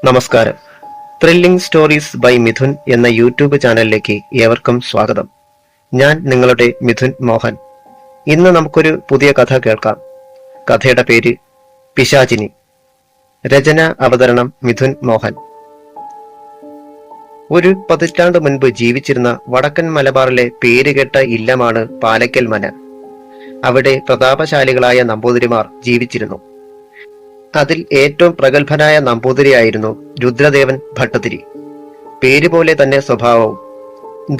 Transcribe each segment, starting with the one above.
നമസ്കാരം. Thrilling stories by Mithun എന്ന YouTube ചാനലിലേക്ക് ഏവർക്കും സ്വാഗതം. ഞാൻ നിങ്ങളുടെ മിഥുൻ മോഹൻ. ഇന്ന് നമുക്കൊരു പുതിയ കഥ കേൾക്കാം. കഥയുടെ പേര് പിശാചിനി. രചന അവതരണം മിഥുൻ മോഹൻ. ഒരു പതിറ്റാണ്ട് മുൻപ് ജീവിച്ചിരുന്ന വടക്കൻ മലബാറിലെ പേരുകേട്ട ഇല്ലമാണ് പാലക്കൽ മന. അവിടെ പ്രതാപശാലികളായ നമ്പൂതിരിമാർ ജീവിച്ചിരുന്നു. അതിൽ ഏറ്റവും പ്രഗത്ഭനായ നമ്പൂതിരിയായിരുന്നു രുദ്രദേവൻ ഭട്ടതിരി. പേരുപോലെ തന്നെ സ്വഭാവവും.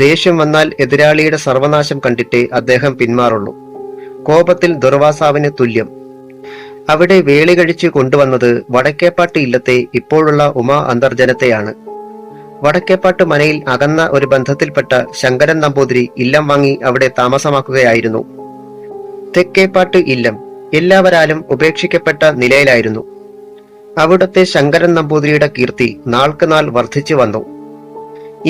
ദേഷ്യം വന്നാൽ എതിരാളിയുടെ സർവനാശം കണ്ടിട്ടേ അദ്ദേഹം പിന്മാറുള്ളൂ. കോപത്തിൽ ദുർവാസാവിന് തുല്യം. അവിടെ വേളി കഴിച്ച് കൊണ്ടുവന്നത് വടക്കേപ്പാട്ട് ഇല്ലത്തെ ഇപ്പോഴുള്ള ഉമാ അന്തർജനത്തെയാണ്. വടക്കേപ്പാട്ട് മനയിൽ അകന്ന ഒരു ബന്ധത്തിൽപ്പെട്ട ശങ്കരൻ നമ്പൂതിരി ഇല്ലം വാങ്ങി അവിടെ താമസമാക്കുകയായിരുന്നു. തെക്കേപ്പാട്ട് ഇല്ലം എല്ലാവരാലും ഉപേക്ഷിക്കപ്പെട്ട നിലയിലായിരുന്നു. അവിടുത്തെ ശങ്കരൻ നമ്പൂതിരിയുടെ കീർത്തി നാൾക്ക് നാൾ വർദ്ധിച്ചു വന്നു.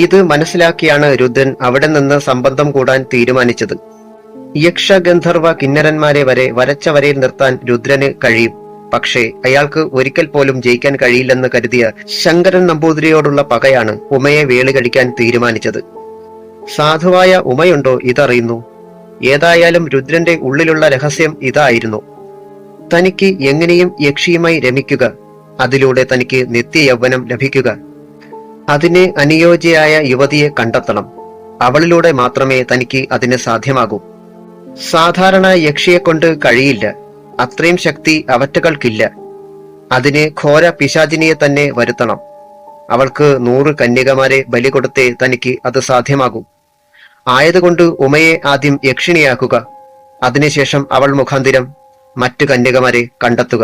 ഇത് മനസ്സിലാക്കിയാണ് രുദ്രൻ അവിടെ നിന്ന് സംബന്ധം കൂടാൻ തീരുമാനിച്ചത്. യക്ഷഗന്ധർവ കിന്നരന്മാരെ വരെ വരച്ച വരയിൽ നിർത്താൻ രുദ്രന് കഴിയും. പക്ഷേ അയാൾക്ക് ഒരിക്കൽ പോലും ജയിക്കാൻ കഴിയില്ലെന്ന് കരുതിയ ശങ്കരൻ നമ്പൂതിരിയോടുള്ള പകയാണ് ഉമയെ വേളി കഴിക്കാൻ തീരുമാനിച്ചത്. സാധുവായ ഉമയുണ്ടോ ഇതറിയുന്നു. ഏതായാലും രുദ്രന്റെ ഉള്ളിലുള്ള രഹസ്യം ഇതായിരുന്നു: തനിക്ക് എങ്ങനെയും യക്ഷിയുമായി രമിക്കുക, അതിലൂടെ തനിക്ക് നിത്യയൗവനം ലഭിക്കുക. അതിന് അനുയോജ്യയായ യുവതിയെ കണ്ടെത്തണം. അവളിലൂടെ മാത്രമേ തനിക്ക് അതിന് സാധ്യമാകൂ. സാധാരണ യക്ഷിയെ കൊണ്ട് കഴിയില്ല. അത്രയും ശക്തി അവറ്റകൾക്കില്ല. അതിന് ഘോര പിശാചിനിയെ തന്നെ വരുത്തണം. അവൾക്ക് 100 കന്യകമാരെ ബലി കൊടുത്തേ തനിക്ക് അത് സാധ്യമാകൂ. ആയതുകൊണ്ട് ഉമയെ ആദ്യം യക്ഷിണിയാക്കുക. അതിനുശേഷം അവൾ മുഖാന്തിരം മറ്റു കന്യകമാരെ കണ്ടെത്തുക.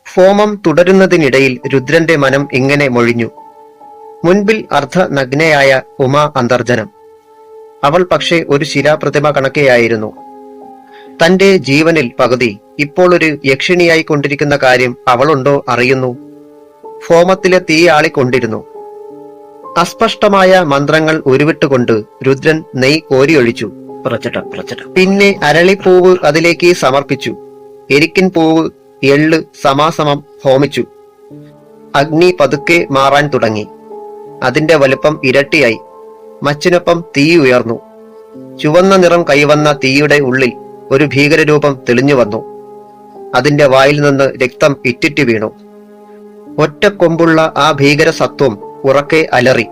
ഹോമം തുടരുന്നതിനിടയിൽ രുദ്രന്റെ മനം ഇങ്ങനെ മൊഴിഞ്ഞു. മുൻപിൽ അർദ്ധനഗ്നയായ ഉമാ അന്തർജനം. അവൾ പക്ഷേ ഒരു ശിലാപ്രതിമ കണക്കെയായിരുന്നു. തന്റെ ജീവനിൽ പകുതി ഇപ്പോൾ ഒരു യക്ഷിണിയായി കൊണ്ടിരിക്കുന്ന കാര്യം അവളുണ്ടോ അറിയുന്നു. ഹോമത്തിലെ തീ ആളിക്കൊണ്ടിരുന്നു. അസ്പഷ്ടമായ മന്ത്രങ്ങൾ ഉരുവിട്ടുകൊണ്ട് രുദ്രൻ നെയ് കോരിയൊഴിച്ചു. പിന്നെ അരളിപ്പൂവ് അതിലേക്ക് സമർപ്പിച്ചു. എരിക്കിൻ പൂവ്, എള്ള് സമാസമം ഹോമിച്ചു. അഗ്നി പതുക്കെ മാറാൻ തുടങ്ങി. അതിന്റെ വലുപ്പം ഇരട്ടിയായി. മച്ചിനൊപ്പം തീ ഉയർന്നു. ചുവന്ന നിറം കൈവന്ന തീയുടെ ഉള്ളിൽ ഒരു ഭീകരരൂപം തെളിഞ്ഞു വന്നു. അതിന്റെ വായിൽ നിന്ന് രക്തം ഇറ്റിറ്റ് വീണു. ഒറ്റക്കൊമ്പുള്ള ആ ഭീകര സത്വം ഉറക്കെ അലറി.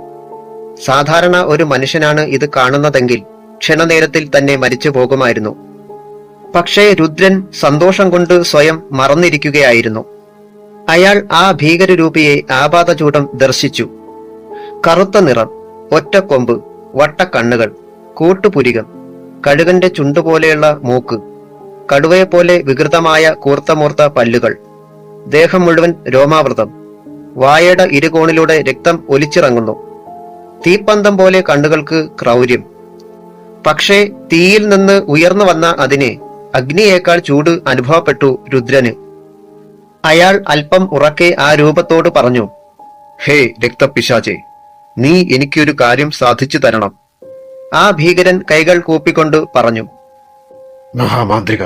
സാധാരണ ഒരു മനുഷ്യനാണ് ഇത് കാണുന്നതെങ്കിൽ ക്ഷണനേരത്തിൽ തന്നെ മരിച്ചു പോകുമായിരുന്നു. പക്ഷേ രുദ്രൻ സന്തോഷം കൊണ്ട് സ്വയം മറന്നിരിക്കുകയായിരുന്നു. അയാൾ ആ ഭീകരരൂപിയെ ആപാതചൂടം ദർശിച്ചു. കറുത്ത നിറം, ഒറ്റക്കൊമ്പ്, വട്ടക്കണ്ണുകൾ, കൂട്ടുപുരികം, കഴുകന്റെ ചുണ്ടുപോലെയുള്ള മൂക്ക്, കടുവയെപ്പോലെ വികൃതമായ കൂർത്തമൂർത്ത പല്ലുകൾ, ദേഹം മുഴുവൻ രോമാവൃതം, വായയുടെ ഇരുകോണിലൂടെ രക്തം ഒലിച്ചിറങ്ങുന്നു. തീപ്പന്തം പോലെ കണ്ണുകൾക്ക് ക്രൗര്യം. പക്ഷേ തീയിൽ നിന്ന് ഉയർന്നു വന്ന അതിന് അഗ്നിയേക്കാൾ ചൂട് അനുഭവപ്പെട്ടു രുദ്രന്. അയാൾ അല്പം ഉറക്കെ ആ രൂപത്തോട് പറഞ്ഞു: ഹേ രക്തപിശാചേ, നീ എനിക്കൊരു കാര്യം സാധിച്ചു തരണം. ആ ഭീകരൻ കൈകൾ കൂപ്പിക്കൊണ്ട് പറഞ്ഞു: മഹാമാന്ത്രിക,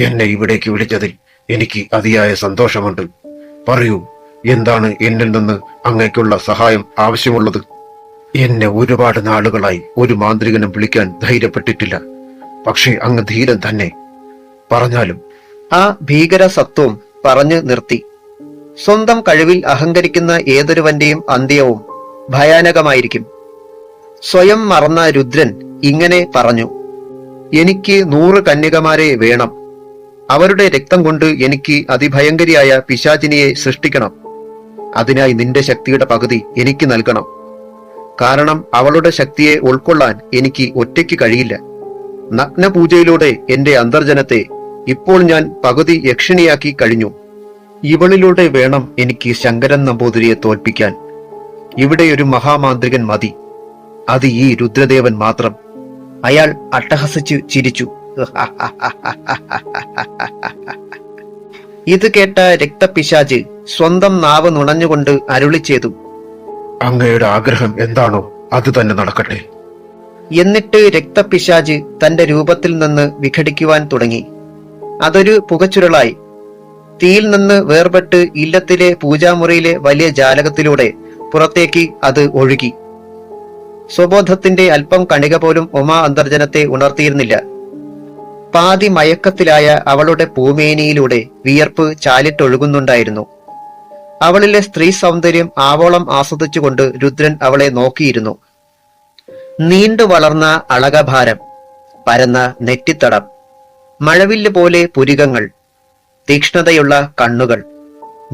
എന്നെ ഇവിടേക്ക് വിളിച്ചതിൽ എനിക്ക് അതിയായ സന്തോഷമുണ്ട്. പറയൂ, എന്താണ് എന്നിൽ നിന്ന് അങ്ങേക്കുള്ള സഹായം ആവശ്യമുള്ളത്? എന്നെ ഒരുപാട് നാളുകളായി ഒരു മാന്ത്രികനും വിളിക്കാൻ ധൈര്യപ്പെട്ടിട്ടില്ല. പക്ഷേ അങ്ങ് ധീരൻ തന്നെ. പറഞ്ഞാലും. ആ ഭീകര സത്വം പറഞ്ഞു നിർത്തി. സ്വന്തം കഴിവിൽ അഹങ്കരിക്കുന്ന ഏതൊരുവന്റെയും അന്ത്യവും ഭയാനകമായിരിക്കും. സ്വയം മറന്ന രുദ്രൻ ഇങ്ങനെ പറഞ്ഞു: എനിക്ക് 100 കന്യകമാരെ വേണം. അവരുടെ രക്തം കൊണ്ട് എനിക്ക് അതിഭയങ്കരിയായ പിശാചിനിയെ സൃഷ്ടിക്കണം. അതിനായി നിന്റെ ശക്തിയുടെ പകുതി എനിക്ക് നൽകണം. കാരണം അവളുടെ ശക്തിയെ ഉൾക്കൊള്ളാൻ എനിക്ക് ഒറ്റയ്ക്ക് കഴിയില്ല. നഗ്നപൂജയിലൂടെ എന്റെ അന്തർജനത്തെ ഇപ്പോൾ ഞാൻ പകുതി യക്ഷിണിയാക്കി കഴിഞ്ഞു. ഇവളിലൂടെ വേണം എനിക്ക് ശങ്കരൻ നമ്പൂതിരിയെ തോൽപ്പിക്കാൻ. ഇവിടെ ഒരു മഹാമാന്ത്രികൻ മതി. അത് ഈ രുദ്രദേവൻ മാത്രം. അയാൾ അട്ടഹസിച്ചു ചിരിച്ചു. ഇത് കേട്ട രക്തപിശാച് സ്വന്തം നാവ് നുണഞ്ഞുകൊണ്ട് അരുളി ചെയ്തു: അങ്ങയുടെ ആഗ്രഹം എന്താണോ അത് തന്നെ നടക്കട്ടെ. എന്നിട്ട് രക്തപിശാച് തന്റെ രൂപത്തിൽ നിന്ന് വിഘടിക്കുവാൻ തുടങ്ങി. അതൊരു പുകച്ചുരുളായി. തീയിൽ നിന്ന് വേർപെട്ട് ഇല്ലത്തിലെ പൂജാമുറിയിലെ വലിയ ജാലകത്തിലൂടെ പുറത്തേക്ക് അത് ഒഴുകി. സ്വബോധത്തിന്റെ അല്പം കണിക പോലും ഉമാ അന്തർജനത്തെ ഉണർത്തിയിരുന്നില്ല. പാതി മയക്കത്തിലായ അവളുടെ പൂമേനിയിലൂടെ വിയർപ്പ് ചാലിട്ടൊഴുകുന്നുണ്ടായിരുന്നു. അവളിലെ സ്ത്രീ സൗന്ദര്യം ആവോളം ആസ്വദിച്ചുകൊണ്ട് രുദ്രൻ അവളെ നോക്കിയിരുന്നു. നീണ്ടു വളർന്ന അളകഭാരം, പരന്ന നെറ്റിത്തടം, മഴവില്ല് പോലെ പുരികങ്ങൾ, തീക്ഷ്ണതയുള്ള കണ്ണുകൾ,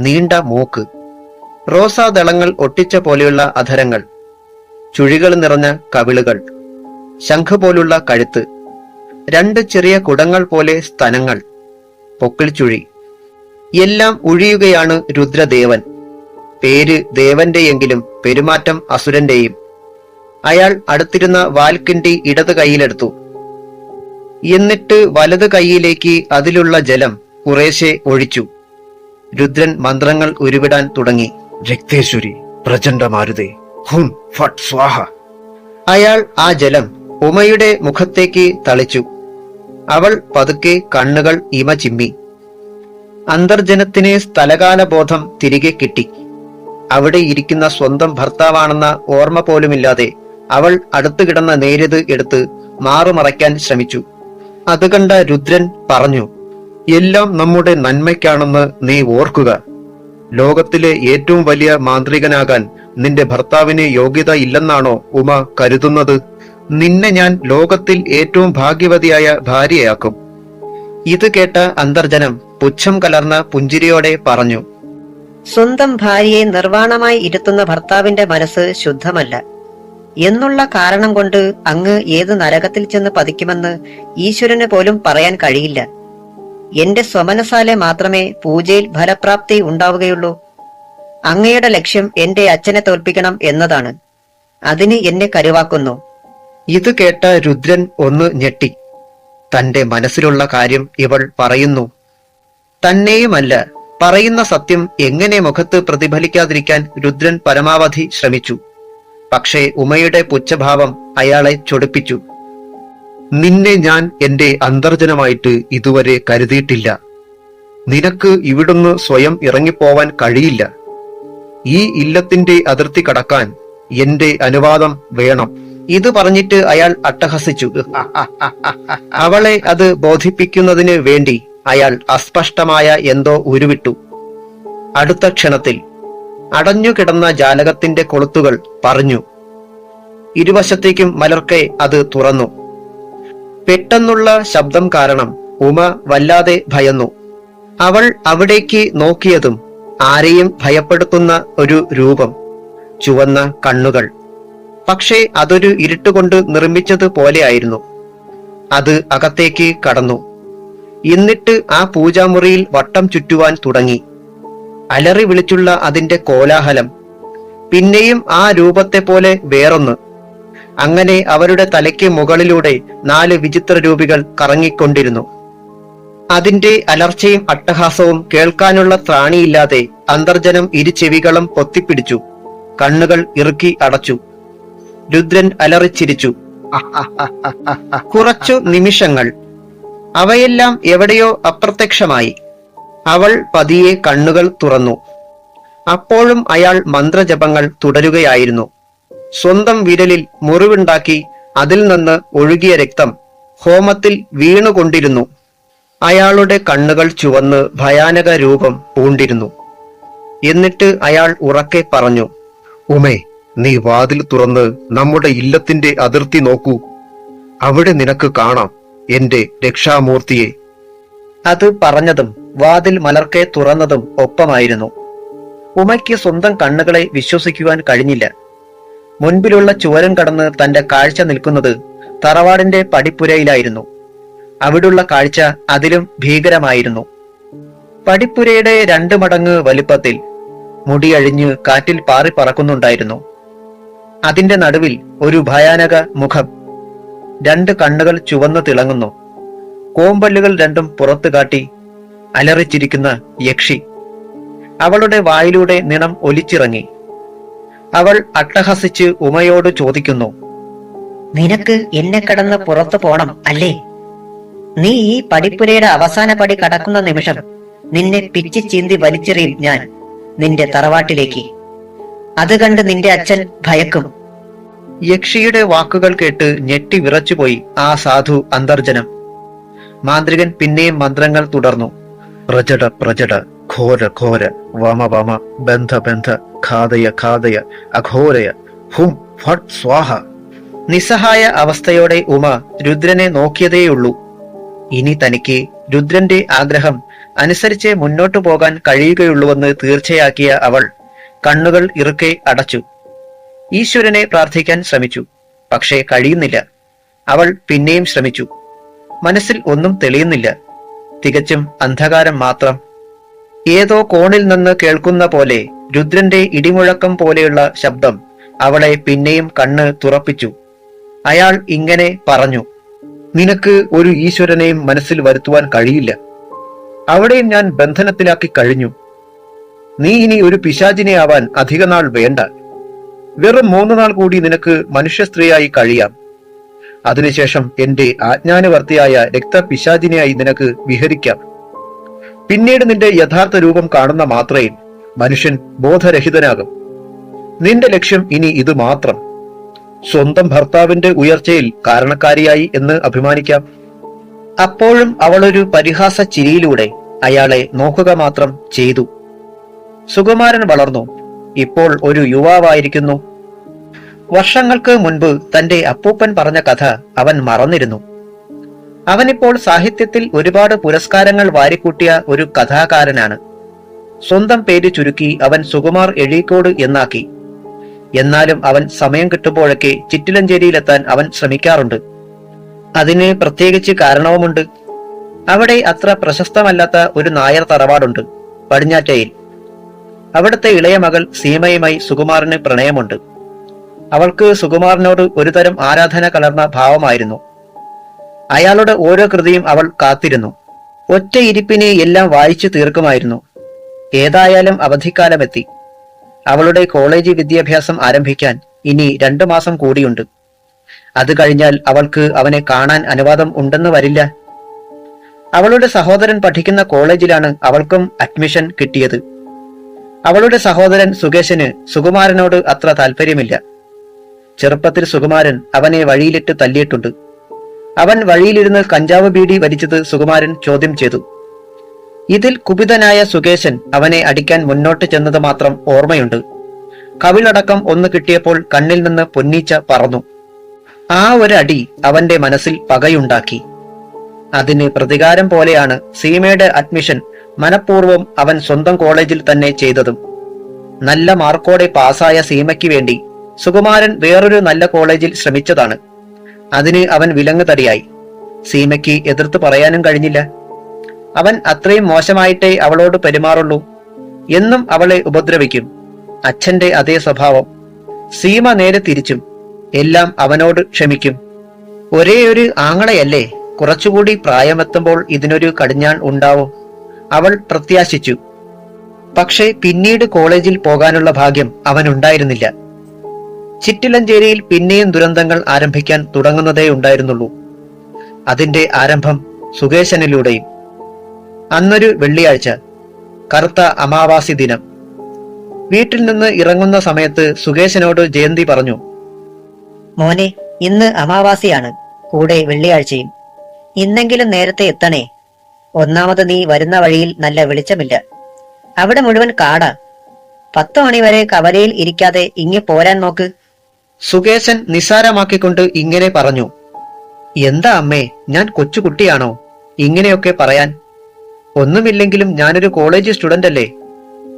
നീണ്ട മൂക്ക്, റോസാദളങ്ങൾ ഒട്ടിച്ച പോലെയുള്ള അധരങ്ങൾ, ചുഴികൾ നിറഞ്ഞ കവിളുകൾ, ശംഖ് പോലുള്ള കഴുത്ത്, രണ്ട് ചെറിയ കുടങ്ങൾ പോലെ സ്തനങ്ങൾ, പൊക്കിൾ ചുഴി, എല്ലാം ഒഴിയുകയാണ് രുദ്രദേവൻ. പേര് ദേവന്റെയെങ്കിലും പെരുമാറ്റം അസുരന്റെയും. അയാൾ അടുത്തിരുന്ന വാൽക്കിണ്ടി ഇടത് കൈയിലെടുത്തു. എന്നിട്ട് വലത് കൈയിലേക്ക് അതിലുള്ള ജലം കുറേശ്ശെ ഒഴിച്ചു. രുദ്രൻ മന്ത്രങ്ങൾ ഉരുവിടാൻ തുടങ്ങി. രക്തേശ്വരി പ്രചണ്ഡമാരുതേ ഹും ഫട്ട് സ്വാഹ. അയാൾ ആ ജലം ഉമയുടെ മുഖത്തേക്ക് തളിച്ചു. അവൾ പതുക്കെ കണ്ണുകൾ ഇമ ചിമ്മി. അന്തർജനത്തിന് സ്ഥലകാലബോധം തിരികെ കിട്ടി. അവിടെ ഇരിക്കുന്ന സ്വന്തം ഭർത്താവാണെന്ന ഓർമ്മ പോലുമില്ലാതെ അവൾ അടുത്തു കിടന്ന നേരിത് എടുത്ത് മാറുമറയ്ക്കാൻ ശ്രമിച്ചു. അത് കണ്ട രുദ്രൻ പറഞ്ഞു, എല്ലാം നമ്മുടെ നന്മയ്ക്കാണെന്ന് നീ ഓർക്കുക. ലോകത്തിലെ ഏറ്റവും വലിയ മാന്ത്രികനാകാൻ നിന്റെ ഭർത്താവിന് യോഗ്യത ഇല്ലെന്നാണോ ഉമ കരുതുന്നത്? നിന്നെ ഞാൻ ലോകത്തിൽ ഏറ്റവും ഭാഗ്യവതിയായ ഭാര്യയാക്കും. ഇത് കേട്ട അന്തർജനം പുച്ഛം കലർന്ന പുഞ്ചിരിയോടെ പറഞ്ഞു, സ്വന്തം ഭാര്യയെ നിർവാണമായി ഇരുത്തുന്ന ഭർത്താവിന്റെ മനസ്സ് ശുദ്ധമല്ല എന്നുള്ള കാരണം കൊണ്ട് അങ്ങ് ഏത് നരകത്തിൽ ചെന്ന് പതിക്കുമെന്ന് ഈശ്വരന് പോലും പറയാൻ കഴിയില്ല. എന്റെ സ്വമനസാലെ മാത്രമേ പൂജയിൽ ഫലപ്രാപ്തി ഉണ്ടാവുകയുള്ളൂ. അങ്ങയുടെ ലക്ഷ്യം എന്റെ അച്ഛനെ തോൽപ്പിക്കണം എന്നതാണ്. അതിന് എന്നെ കരുവാക്കുന്നു. ഇത് കേട്ട രുദ്രൻ ഒന്ന് ഞെട്ടി. തന്റെ മനസ്സിലുള്ള കാര്യം ഇവൾ പറയുന്നു. തന്നെയുമല്ല, പറയുന്ന സത്യം എങ്ങനെ മുഖത്ത് പ്രതിഫലിക്കാതിരിക്കാൻ രുദ്രൻ പരമാവധി ശ്രമിച്ചു. പക്ഷേ ഉമയുടെ പുച്ഛഭാവം അയാളെ ചൊടിപ്പിച്ചു. നിന്നെ ഞാൻ എന്റെ അന്തർജനമായിട്ട് ഇതുവരെ കരുതിയിട്ടില്ല. നിനക്ക് ഇവിടുന്ന് സ്വയം ഇറങ്ങിപ്പോവാൻ കഴിയില്ല. ഈ ഇല്ലത്തിന്റെ അതിർത്തി കടക്കാൻ എന്റെ അനുവാദം വേണം. ഇത് പറഞ്ഞിട്ട് അയാൾ അട്ടഹസിച്ചു. അവളെ അത് ബോധിപ്പിക്കുന്നതിന് വേണ്ടി അയാൾ അസ്പഷ്ടമായ എന്തോ ഉരുവിട്ടു. അടുത്ത ക്ഷണത്തിൽ അടഞ്ഞുകിടന്ന ജാലകത്തിന്റെ കൊളുത്തുകൾ പറഞ്ഞു. ഇരുവശത്തേക്കും മലർക്കെ അത് തുറന്നു. പെട്ടെന്നുള്ള ശബ്ദം കാരണം ഉമ വല്ലാതെ ഭയന്നു. അവൾ അവിടേക്ക് നോക്കിയതും ആരെയും ഭയപ്പെടുത്തുന്ന ഒരു രൂപം, ചുവന്ന കണ്ണുകൾ. പക്ഷേ അതൊരു ഇരുട്ടുകൊണ്ട് നിർമ്മിച്ചത് പോലെയായിരുന്നു. അത് അകത്തേക്ക് കടന്നു. എന്നിട്ട് ആ പൂജാമുറിയിൽ വട്ടം ചുറ്റുവാൻ തുടങ്ങി. അലറി വിളിച്ചുള്ള അതിന്റെ കോലാഹലം. പിന്നെയും ആ രൂപത്തെ പോലെ വേറൊന്ന്. അങ്ങനെ അവരുടെ തലയ്ക്ക് മുകളിലൂടെ 4 വിചിത്ര രൂപികൾ കറങ്ങിക്കൊണ്ടിരുന്നു. അതിന്റെ അലർച്ചയും അട്ടഹാസവും കേൾക്കാനുള്ള ത്രാണിയില്ലാതെ അന്തർജനം ഇരുചെവികളും പൊത്തിപ്പിടിച്ചു. കണ്ണുകൾ ഇറുക്കി അടച്ചു. രുദ്രൻ അലറിച്ചിരിച്ചു. കുറച്ചു നിമിഷങ്ങൾ അവയെല്ലാം എവിടെയോ അപ്രത്യക്ഷമായി. അവൾ പതിയെ കണ്ണുകൾ തുറന്നു. അപ്പോഴും അയാൾ മന്ത്രജപങ്ങൾ തുടരുകയായിരുന്നു. സ്വന്തം വിരലിൽ മുറിവുണ്ടാക്കി അതിൽ നിന്ന് ഒഴുകിയ രക്തം ഹോമത്തിൽ വീണുകൊണ്ടിരുന്നു. അയാളുടെ കണ്ണുകൾ ചുവന്ന് ഭയാനക രൂപം പൂണ്ടിരുന്നു. എന്നിട്ട് അയാൾ ഉറക്കെ പറഞ്ഞു, ഉമേ, നീ വാതിൽ തുറന്ന് നമ്മുടെ ഇല്ലത്തിന്റെ അതിർത്തി നോക്കൂ. അവിടെ നിനക്ക് കാണാം എന്റെ രക്ഷാമൂർത്തിയെ. അത് പറഞ്ഞതും വാതിൽ മലർക്കെ തുറന്നതും ഒപ്പമായിരുന്നു. ഉമയ്ക്ക് സ്വന്തം കണ്ണുകളെ വിശ്വസിക്കുവാൻ കഴിഞ്ഞില്ല. മുൻപിലുള്ള ചുവരം കടന്ന് തന്റെ കാഴ്ച നിൽക്കുന്നത് തറവാടിന്റെ പടിപ്പുരയിലായിരുന്നു. അവിടുള്ള കാഴ്ച അതിലും ഭീകരമായിരുന്നു. പടിപ്പുരയുടെ 2 മടങ്ങ് വലിപ്പത്തിൽ മുടിയഴിഞ്ഞ് കാറ്റിൽ പാറി പറക്കുന്നുണ്ടായിരുന്നു. അതിന്റെ നടുവിൽ ഒരു ഭയാനക മുഖം. 2 കണ്ണുകൾ ചുവന്നു തിളങ്ങുന്നു. കോമ്പല്ലുകൾ 2 പുറത്തു കാട്ടി അലറിച്ചിരിക്കുന്ന യക്ഷി. അവളുടെ വായിലൂടെ നിണം ഒലിച്ചിറങ്ങി. അവൾ അട്ടഹസിച്ച് ഉമയോട് ചോദിക്കുന്നു, നിനക്ക് എന്നെ കടന്ന് പുറത്തു പോണം അല്ലേ? നീ ഈ പടിപ്പുരയുടെ അവസാന പടി കടക്കുന്ന നിമിഷം നിന്നെ പിച്ചി ചീന്തി വലിച്ചെറിയും ഞാൻ നിന്റെ തറവാട്ടിലേക്ക്. അത് കണ്ട് നിന്റെ അച്ഛൻ ഭയക്കും. യക്ഷിയുടെ വാക്കുകൾ കേട്ട് ഞെട്ടി വിറച്ചുപോയി ആ സാധു അന്തർജനം. മാന്ത്രികൻ പിന്നെയും മന്ത്രങ്ങൾ തുടർന്നു. പ്രജട പ്രജട ഘോര ഘോര വമ വമ ബന്ധ ബന്ധ ഖാദയ ഖാദയ അഘോരയ ഹും ഫട് സ്വാഹ. നിസ്സഹായ അവസ്ഥയോടെ ഉമ രുദ്രനെ നോക്കിയതേയുള്ളൂ. ഇനി തനിക്ക് രുദ്രന്റെ ആഗ്രഹം അനുസരിച്ച് മുന്നോട്ടു പോകാൻ കഴിയുകയുള്ളൂവെന്ന് തീർച്ചയാക്കിയ അവൾ കണ്ണുകൾ ഇറുക്കെ അടച്ചു. ഈശ്വരനെ പ്രാർത്ഥിക്കാൻ ശ്രമിച്ചു. പക്ഷേ കഴിയുന്നില്ല. അവൾ പിന്നെയും ശ്രമിച്ചു. മനസ്സിൽ ഒന്നും തെളിയുന്നില്ല. തികച്ചും അന്ധകാരം മാത്രം. ഏതോ കോണിൽ നിന്ന് കേൾക്കുന്ന പോലെ രുദ്രന്റെ ഇടിമുഴക്കം പോലെയുള്ള ശബ്ദം അവളെ പിന്നെയും കണ്ണ് തുറപ്പിച്ചു. അയാൾ ഇങ്ങനെ പറഞ്ഞു: നിനക്ക് ഒരു ഈശ്വരനെയും മനസ്സിൽ വരുത്തുവാൻ കഴിയില്ല. അവിടെയും ഞാൻ ബന്ധനത്തിലാക്കി കഴിഞ്ഞു. നീ ഇനി ഒരു പിശാചിനെ ആവാൻ അധികനാൾ വേണ്ട. വെറും 3 നാൾ കൂടി നിനക്ക് മനുഷ്യ സ്ത്രീയായി കഴിയാം. അതിനുശേഷം എന്റെ ആജ്ഞാനുവർത്തിയായ രക്തപിശാചിനെയായി നിനക്ക് വിഹരിക്കാം. പിന്നീട് നിന്റെ യഥാർത്ഥ രൂപം കാണുന്ന മാത്രയിൽ മനുഷ്യൻ ബോധരഹിതനാകും. നിന്റെ ലക്ഷ്യം ഇനി ഇത് മാത്രം: സ്വന്തം ഭർത്താവിന്റെ ഉയർച്ചയിൽ കാരണക്കാരിയായി എന്ന് അഭിമാനിക്കാം. അപ്പോഴും അവളൊരു പരിഹാസ ചിരിയിലൂടെ അയാളെ നോക്കുക മാത്രം ചെയ്തു. സുകുമാരൻ വളർന്നു. ഇപ്പോൾ ഒരു യുവാവായിരിക്കുന്നു. വർഷങ്ങൾക്ക് മുൻപ് തന്റെ അപ്പൂപ്പൻ പറഞ്ഞ കഥ അവൻ മറന്നിരുന്നു. അവനിപ്പോൾ സാഹിത്യത്തിൽ ഒരുപാട് പുരസ്കാരങ്ങൾ വാരിക്കൂട്ടിയ ഒരു കഥാകാരനാണ്. സ്വന്തം പേര് ചുരുക്കി അവൻ സുകുമാർ എഴീക്കോട് എന്നാക്കി. എന്നാലും അവൻ സമയം കിട്ടുമ്പോഴൊക്കെ ചിറ്റിലഞ്ചേരിയിലെത്താൻ അവൻ ശ്രമിക്കാറുണ്ട്. അതിന് പ്രത്യേകിച്ച് കാരണവുമുണ്ട്. അവിടെ അത്ര പ്രശസ്തമല്ലാത്ത ഒരു നായർ തറവാടുണ്ട്, പടിഞ്ഞാറ്റയിൽ. അവിടുത്തെ ഇളയ മകൾ സീമയുമായി സുകുമാരന് പ്രണയമുണ്ട്. അവൾക്ക് സുകുമാരനോട് ഒരുതരം ആരാധന കലർന്ന ഭാവമായിരുന്നു. അയാളുടെ ഓരോ കൃതിയും അവൾ കാത്തിരുന്നു. ഒറ്റ ഇരിപ്പിനെ എല്ലാം വായിച്ചു തീർക്കുമായിരുന്നു. ഏതായാലും അവധിക്കാലമെത്തി. അവളുടെ കോളേജ് വിദ്യാഭ്യാസം ആരംഭിക്കാൻ ഇനി 2 മാസം കൂടിയുണ്ട്. അത് കഴിഞ്ഞാൽ അവൾക്ക് അവനെ കാണാൻ അനുവാദം ഉണ്ടെന്ന് വരില്ല. അവളുടെ സഹോദരൻ പഠിക്കുന്ന കോളേജിലാണ് അവൾക്കും അഡ്മിഷൻ കിട്ടിയത്. അവളുടെ സഹോദരൻ സുകേശന് സുകുമാരനോട് അത്ര താല്പര്യമില്ല. ചെറുപ്പത്തിൽ സുകുമാരൻ അവനെ വഴിയിലിട്ട് തല്ലിയിട്ടുണ്ട്. അവൻ വഴിയിലിരുന്ന് കഞ്ചാവ് ബീഡി വലിച്ചത് സുകുമാരൻ ചോദ്യം ചെയ്തു. ഇതിൽ കുപിതനായ സുകേശൻ അവനെ അടിക്കാൻ മുന്നോട്ട് ചെന്നത് മാത്രം ഓർമ്മയുണ്ട്. കവിളടക്കം ഒന്ന് കിട്ടിയപ്പോൾ കണ്ണിൽ നിന്ന് പൊന്നീച്ച പറന്നു. ആ ഒരു അടി അവന്റെ മനസ്സിൽ പകയുണ്ടാക്കി. അതിന് പ്രതികാരം പോലെയാണ് സീമയുടെ അഡ്മിഷൻ മനഃപൂർവ്വം അവൻ സ്വന്തം കോളേജിൽ തന്നെ ചെയ്തതും. നല്ല മാർക്കോടെ പാസ്സായ സീമയ്ക്ക് വേണ്ടി സുകുമാരൻ വേറൊരു നല്ല കോളേജിൽ ശ്രമിച്ചതാണ്. അതിന് അവൻ വിലങ്ങ് തടിയായി. സീമയ്ക്ക് എതിർത്ത് പറയാനും കഴിഞ്ഞില്ല. അവൻ അത്രയും മോശമായിട്ടേ അവളോട് പെരുമാറുള്ളൂ. എന്നും അവളെ ഉപദ്രവിക്കും. അച്ഛന്റെ അതേ സ്വഭാവം. സീമ നേരെ തിരിച്ചും. എല്ലാം അവനോട് ക്ഷമിക്കും. ഒരേ ഒരു ആങ്ങളയല്ലേ, കുറച്ചുകൂടി പ്രായമെത്തുമ്പോൾ ഇതിനൊരു കടിഞ്ഞാൺ ഉണ്ടാവും, അവൾ പ്രത്യാശിച്ചു. പക്ഷേ പിന്നീട് കോളേജിൽ പോകാനുള്ള ഭാഗ്യം അവനുണ്ടായിരുന്നില്ല. ചിറ്റിലഞ്ചേരിയിൽ പിന്നെയും ദുരന്തങ്ങൾ ആരംഭിക്കാൻ തുടങ്ങുന്നതേ ഉണ്ടായിരുന്നുള്ളൂ. അതിന്റെ ആരംഭം സുകേശനിലൂടെയും. അന്നൊരു വെള്ളിയാഴ്ച, കറുത്ത അമാവാസി ദിനം. വീട്ടിൽ നിന്ന് ഇറങ്ങുന്ന സമയത്ത് സുകേശനോട് ജയന്തി പറഞ്ഞു: മോനെ, ഇന്ന് അമാവാസിയാണ്, കൂടെ വെള്ളിയാഴ്ചയും. ഇന്നെങ്കിലും നേരത്തെ എത്തണേ. ഒന്നാമത് നീ വരുന്ന വഴിയിൽ നല്ല വെളിച്ചമില്ല. അവിടെ മുഴുവൻ കാടാ. 10 മണി വരെ കവലയിൽ ഇരിക്കാതെ ഇങ്ങ് പോരാൻ നോക്ക്. സുകേശൻ നിസ്സാരമാക്കിക്കൊണ്ട് ഇങ്ങനെ പറഞ്ഞു. എന്താ അമ്മേ, ഞാൻ കൊച്ചുകുട്ടിയാണോ ഇങ്ങനെയൊക്കെ പറയാൻ? ഒന്നുമില്ലെങ്കിലും ഞാനൊരു കോളേജ് സ്റ്റുഡന്റ് അല്ലേ.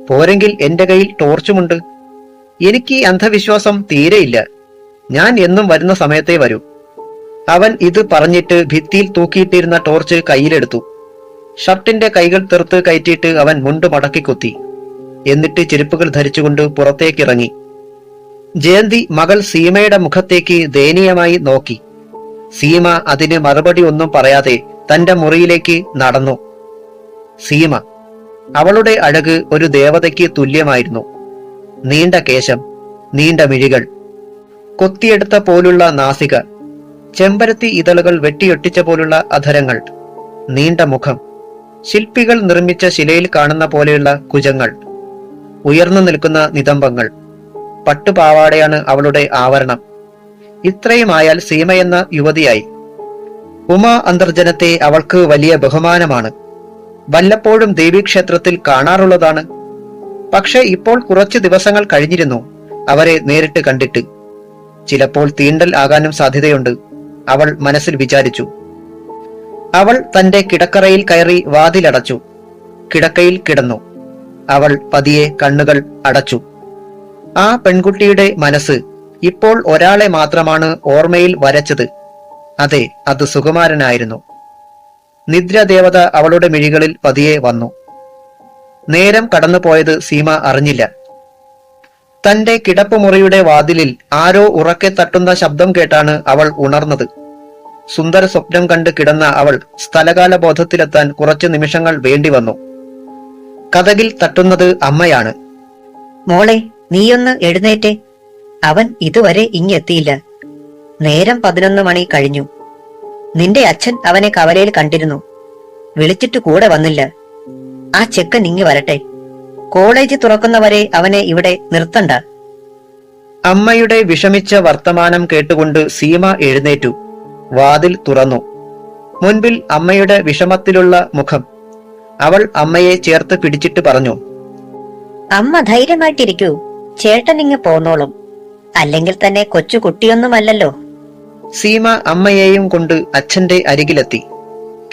പോരെങ്കിൽ എന്റെ കയ്യിൽ ടോർച്ചുമുണ്ട്. എനിക്ക് അന്ധവിശ്വാസം തീരെയില്ല. ഞാൻ എന്നും വരുന്ന സമയത്തേ വരൂ. അവൻ ഇത് പറഞ്ഞിട്ട് ഭിത്തിയിൽ തൂക്കിയിട്ടിരുന്ന ടോർച്ച് കയ്യിലെടുത്തു. ഷർട്ടിന്റെ കൈകൾ തെറുത്ത് കയറ്റിയിട്ട് അവൻ മുണ്ട് മടക്കി കുത്തി. എന്നിട്ട് ചെരുപ്പുകൾ ധരിച്ചുകൊണ്ട് പുറത്തേക്കിറങ്ങി. ജയന്തി മകൾ സീമയുടെ മുഖത്തേക്ക് ദയനീയമായി നോക്കി. സീമ അതിന് മറുപടി ഒന്നും പറയാതെ തന്റെ മുറിയിലേക്ക് നടന്നു. സീമ, അവളുടെ അഴക് ഒരു ദേവതയ്ക്ക് തുല്യമായിരുന്നു. നീണ്ട കേശം, നീണ്ട മിഴികൾ, കൊത്തിയെടുത്ത പോലുള്ള നാസിക, ചെമ്പരത്തി ഇതളുകൾ വെട്ടിയൊട്ടിച്ച പോലുള്ള അധരങ്ങൾ, നീണ്ട മുഖം. ശില്പികൾ നിർമ്മിച്ച ശിലയിൽ കാണുന്ന പോലെയുള്ള കുജങ്ങൾ, ഉയർന്നു നിൽക്കുന്ന നിതംബങ്ങൾ. പട്ടുപാവാടയാണ് അവളുടെ ആവരണം. ഇത്രയുമായാൽ സീമയെന്ന യുവതിയായി. ഉമാ അന്തർജനത്തെ അവൾക്ക് വലിയ ബഹുമാനമാണ്. വല്ലപ്പോഴും ദേവീക്ഷേത്രത്തിൽ കാണാറുള്ളതാണ്. പക്ഷെ ഇപ്പോൾ കുറച്ചു ദിവസങ്ങൾ കഴിഞ്ഞിരുന്നു അവരെ നേരിട്ട് കണ്ടിട്ട്. ചിലപ്പോൾ തീണ്ടൽ ആകാനും സാധ്യതയുണ്ട്, അവൾ മനസ്സിൽ വിചാരിച്ചു. അവൾ തന്റെ കിടക്കറയിൽ കയറി വാതിലടച്ചു. കിടക്കയിൽ കിടന്നു. അവൾ പതിയെ കണ്ണുകൾ അടച്ചു. ആ പെൺകുട്ടിയുടെ മനസ്സ് ഇപ്പോൾ ഒരാളെ മാത്രമാണ് ഓർമ്മയിൽ വരച്ചത്. അതെ, അത് സുകുമാരനായിരുന്നു. നിദ്രദേവത അവളുടെ മിഴികളിൽ പതിയെ വന്നു. നേരം കടന്നുപോയത് സീമ അറിഞ്ഞില്ല. തന്റെ കിടപ്പുമുറിയുടെ വാതിലിൽ ആരോ ഉറക്കെ തട്ടുന്ന ശബ്ദം കേട്ടാണ് അവൾ ഉണർന്നത്. സുന്ദര സ്വപ്നം കണ്ട് കിടന്ന അവൾ സ്ഥലകാല ബോധത്തിലെത്താൻ കുറച്ചു നിമിഷങ്ങൾ വേണ്ടി വന്നു. കതകിൽ തട്ടുന്നത് അമ്മയാണ്. മോളെ, നീയൊന്ന് എഴുന്നേറ്റേ. അവൻ ഇതുവരെ ഇങ്ങെത്തിയില്ല. നേരം 11 മണി കഴിഞ്ഞു. നിന്റെ അച്ഛൻ അവനെ കവലയിൽ കണ്ടിരുന്നു. വിളിച്ചിട്ട് കൂടെ വന്നില്ല. ആ ചെക്കൻ ഇങ്ങ് വരട്ടെ. കോളേജ് തുറക്കുന്നവരെ അവനെ ഇവിടെ നിർത്തണ്ട. അമ്മയുടെ വിഷമിച്ച വർത്തമാനം കേട്ടുകൊണ്ട് സീമ എഴുന്നേറ്റു. വാതിൽ തുറന്നു. മുൻപിൽ അമ്മയുടെ വിഷമത്തിലുള്ള മുഖം. അവൾ അമ്മയെ ചേർത്ത് പിടിച്ചിട്ട് പറഞ്ഞു, അമ്മ ധൈര്യമായിട്ടിരിക്കൂ. ചേട്ടൻ ഇങ്ങ് പോന്നോളും. അല്ലെങ്കിൽ തന്നെ കൊച്ചു കുട്ടിയൊന്നുമല്ലല്ലോ. സീമ അമ്മയെയും കൊണ്ട് അച്ഛന്റെ അരികിലെത്തി.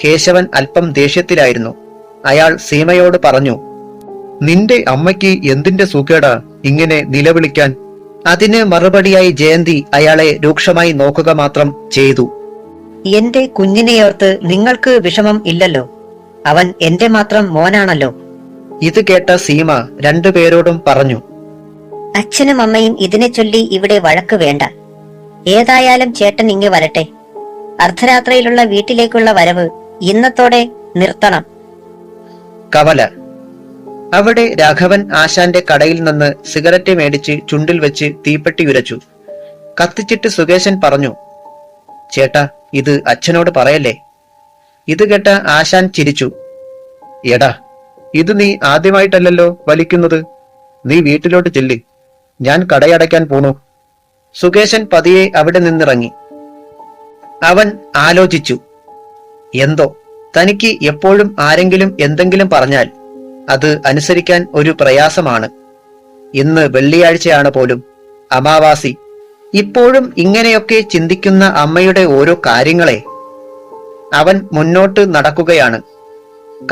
കേശവൻ അല്പം ദേഷ്യത്തിലായിരുന്നു. അയാൾ സീമയോട് പറഞ്ഞു, നിന്റെ അമ്മയ്ക്ക് എന്തിന്റെ സുഖേടാ ഇങ്ങനെ നിലവിളിക്കാൻ? അതിന് മറുപടിയായി ജയന്തി അയാളെ രൂക്ഷമായി നോക്കുക മാത്രം ചെയ്തു. എന്റെ കുഞ്ഞിനെയോർത്ത് നിങ്ങൾക്ക് വിഷമം ഇല്ലല്ലോ. അവൻ എന്റെ മാത്രം മോനാണല്ലോ. ഇത് കേട്ട സീമ രണ്ടുപേരോടും പറഞ്ഞു, അച്ഛനും അമ്മയും ഇതിനെ ചൊല്ലി ഇവിടെ വഴക്ക് വേണ്ട. ഏതായാലും ചേട്ടൻ ഇങ്ങ് വരട്ടെ. അർദ്ധരാത്രിയിലുള്ള വീട്ടിലേക്കുള്ള വരവ് ഇന്നത്തോടെ നിർത്തണം. കവല. അവിടെ രാഘവൻ ആശാന്റെ കടയിൽ നിന്ന് സിഗരറ്റ് മേടിച്ച് ചുണ്ടിൽ വെച്ച് തീപ്പെട്ടി ഉരച്ചു. കത്തിച്ചിട്ട് സുകേശൻ പറഞ്ഞു, ചേട്ടാ, ഇത് അച്ഛനോട് പറയല്ലേ. ഇത് കേട്ട ആശാൻ ചിരിച്ചു. എടാ, ഇത് നീ ആദ്യമായിട്ടല്ലല്ലോ വലിക്കുന്നത്. നീ വീട്ടിലോട്ട് ചെല്ല്, ഞാൻ കടയടയ്ക്കാൻ പോണു. സുകേശൻ പതിയെ അവിടെ നിന്നിറങ്ങി. അവൻ ആലോചിച്ചു. എന്തോ തനിക്ക് എപ്പോഴും ആരെങ്കിലും എന്തെങ്കിലും പറഞ്ഞാൽ അത് അനുസരിക്കാൻ ഒരു പ്രയാസമാണ്. ഇന്ന് വെള്ളിയാഴ്ചയാണ് പോലും, അമാവാസി. ഇപ്പോഴും ഇങ്ങനെയൊക്കെ ചിന്തിക്കുന്ന അമ്മയുടെ ഓരോ കാര്യങ്ങളെ. അവൻ മുന്നോട്ട് നടക്കുകയാണ്.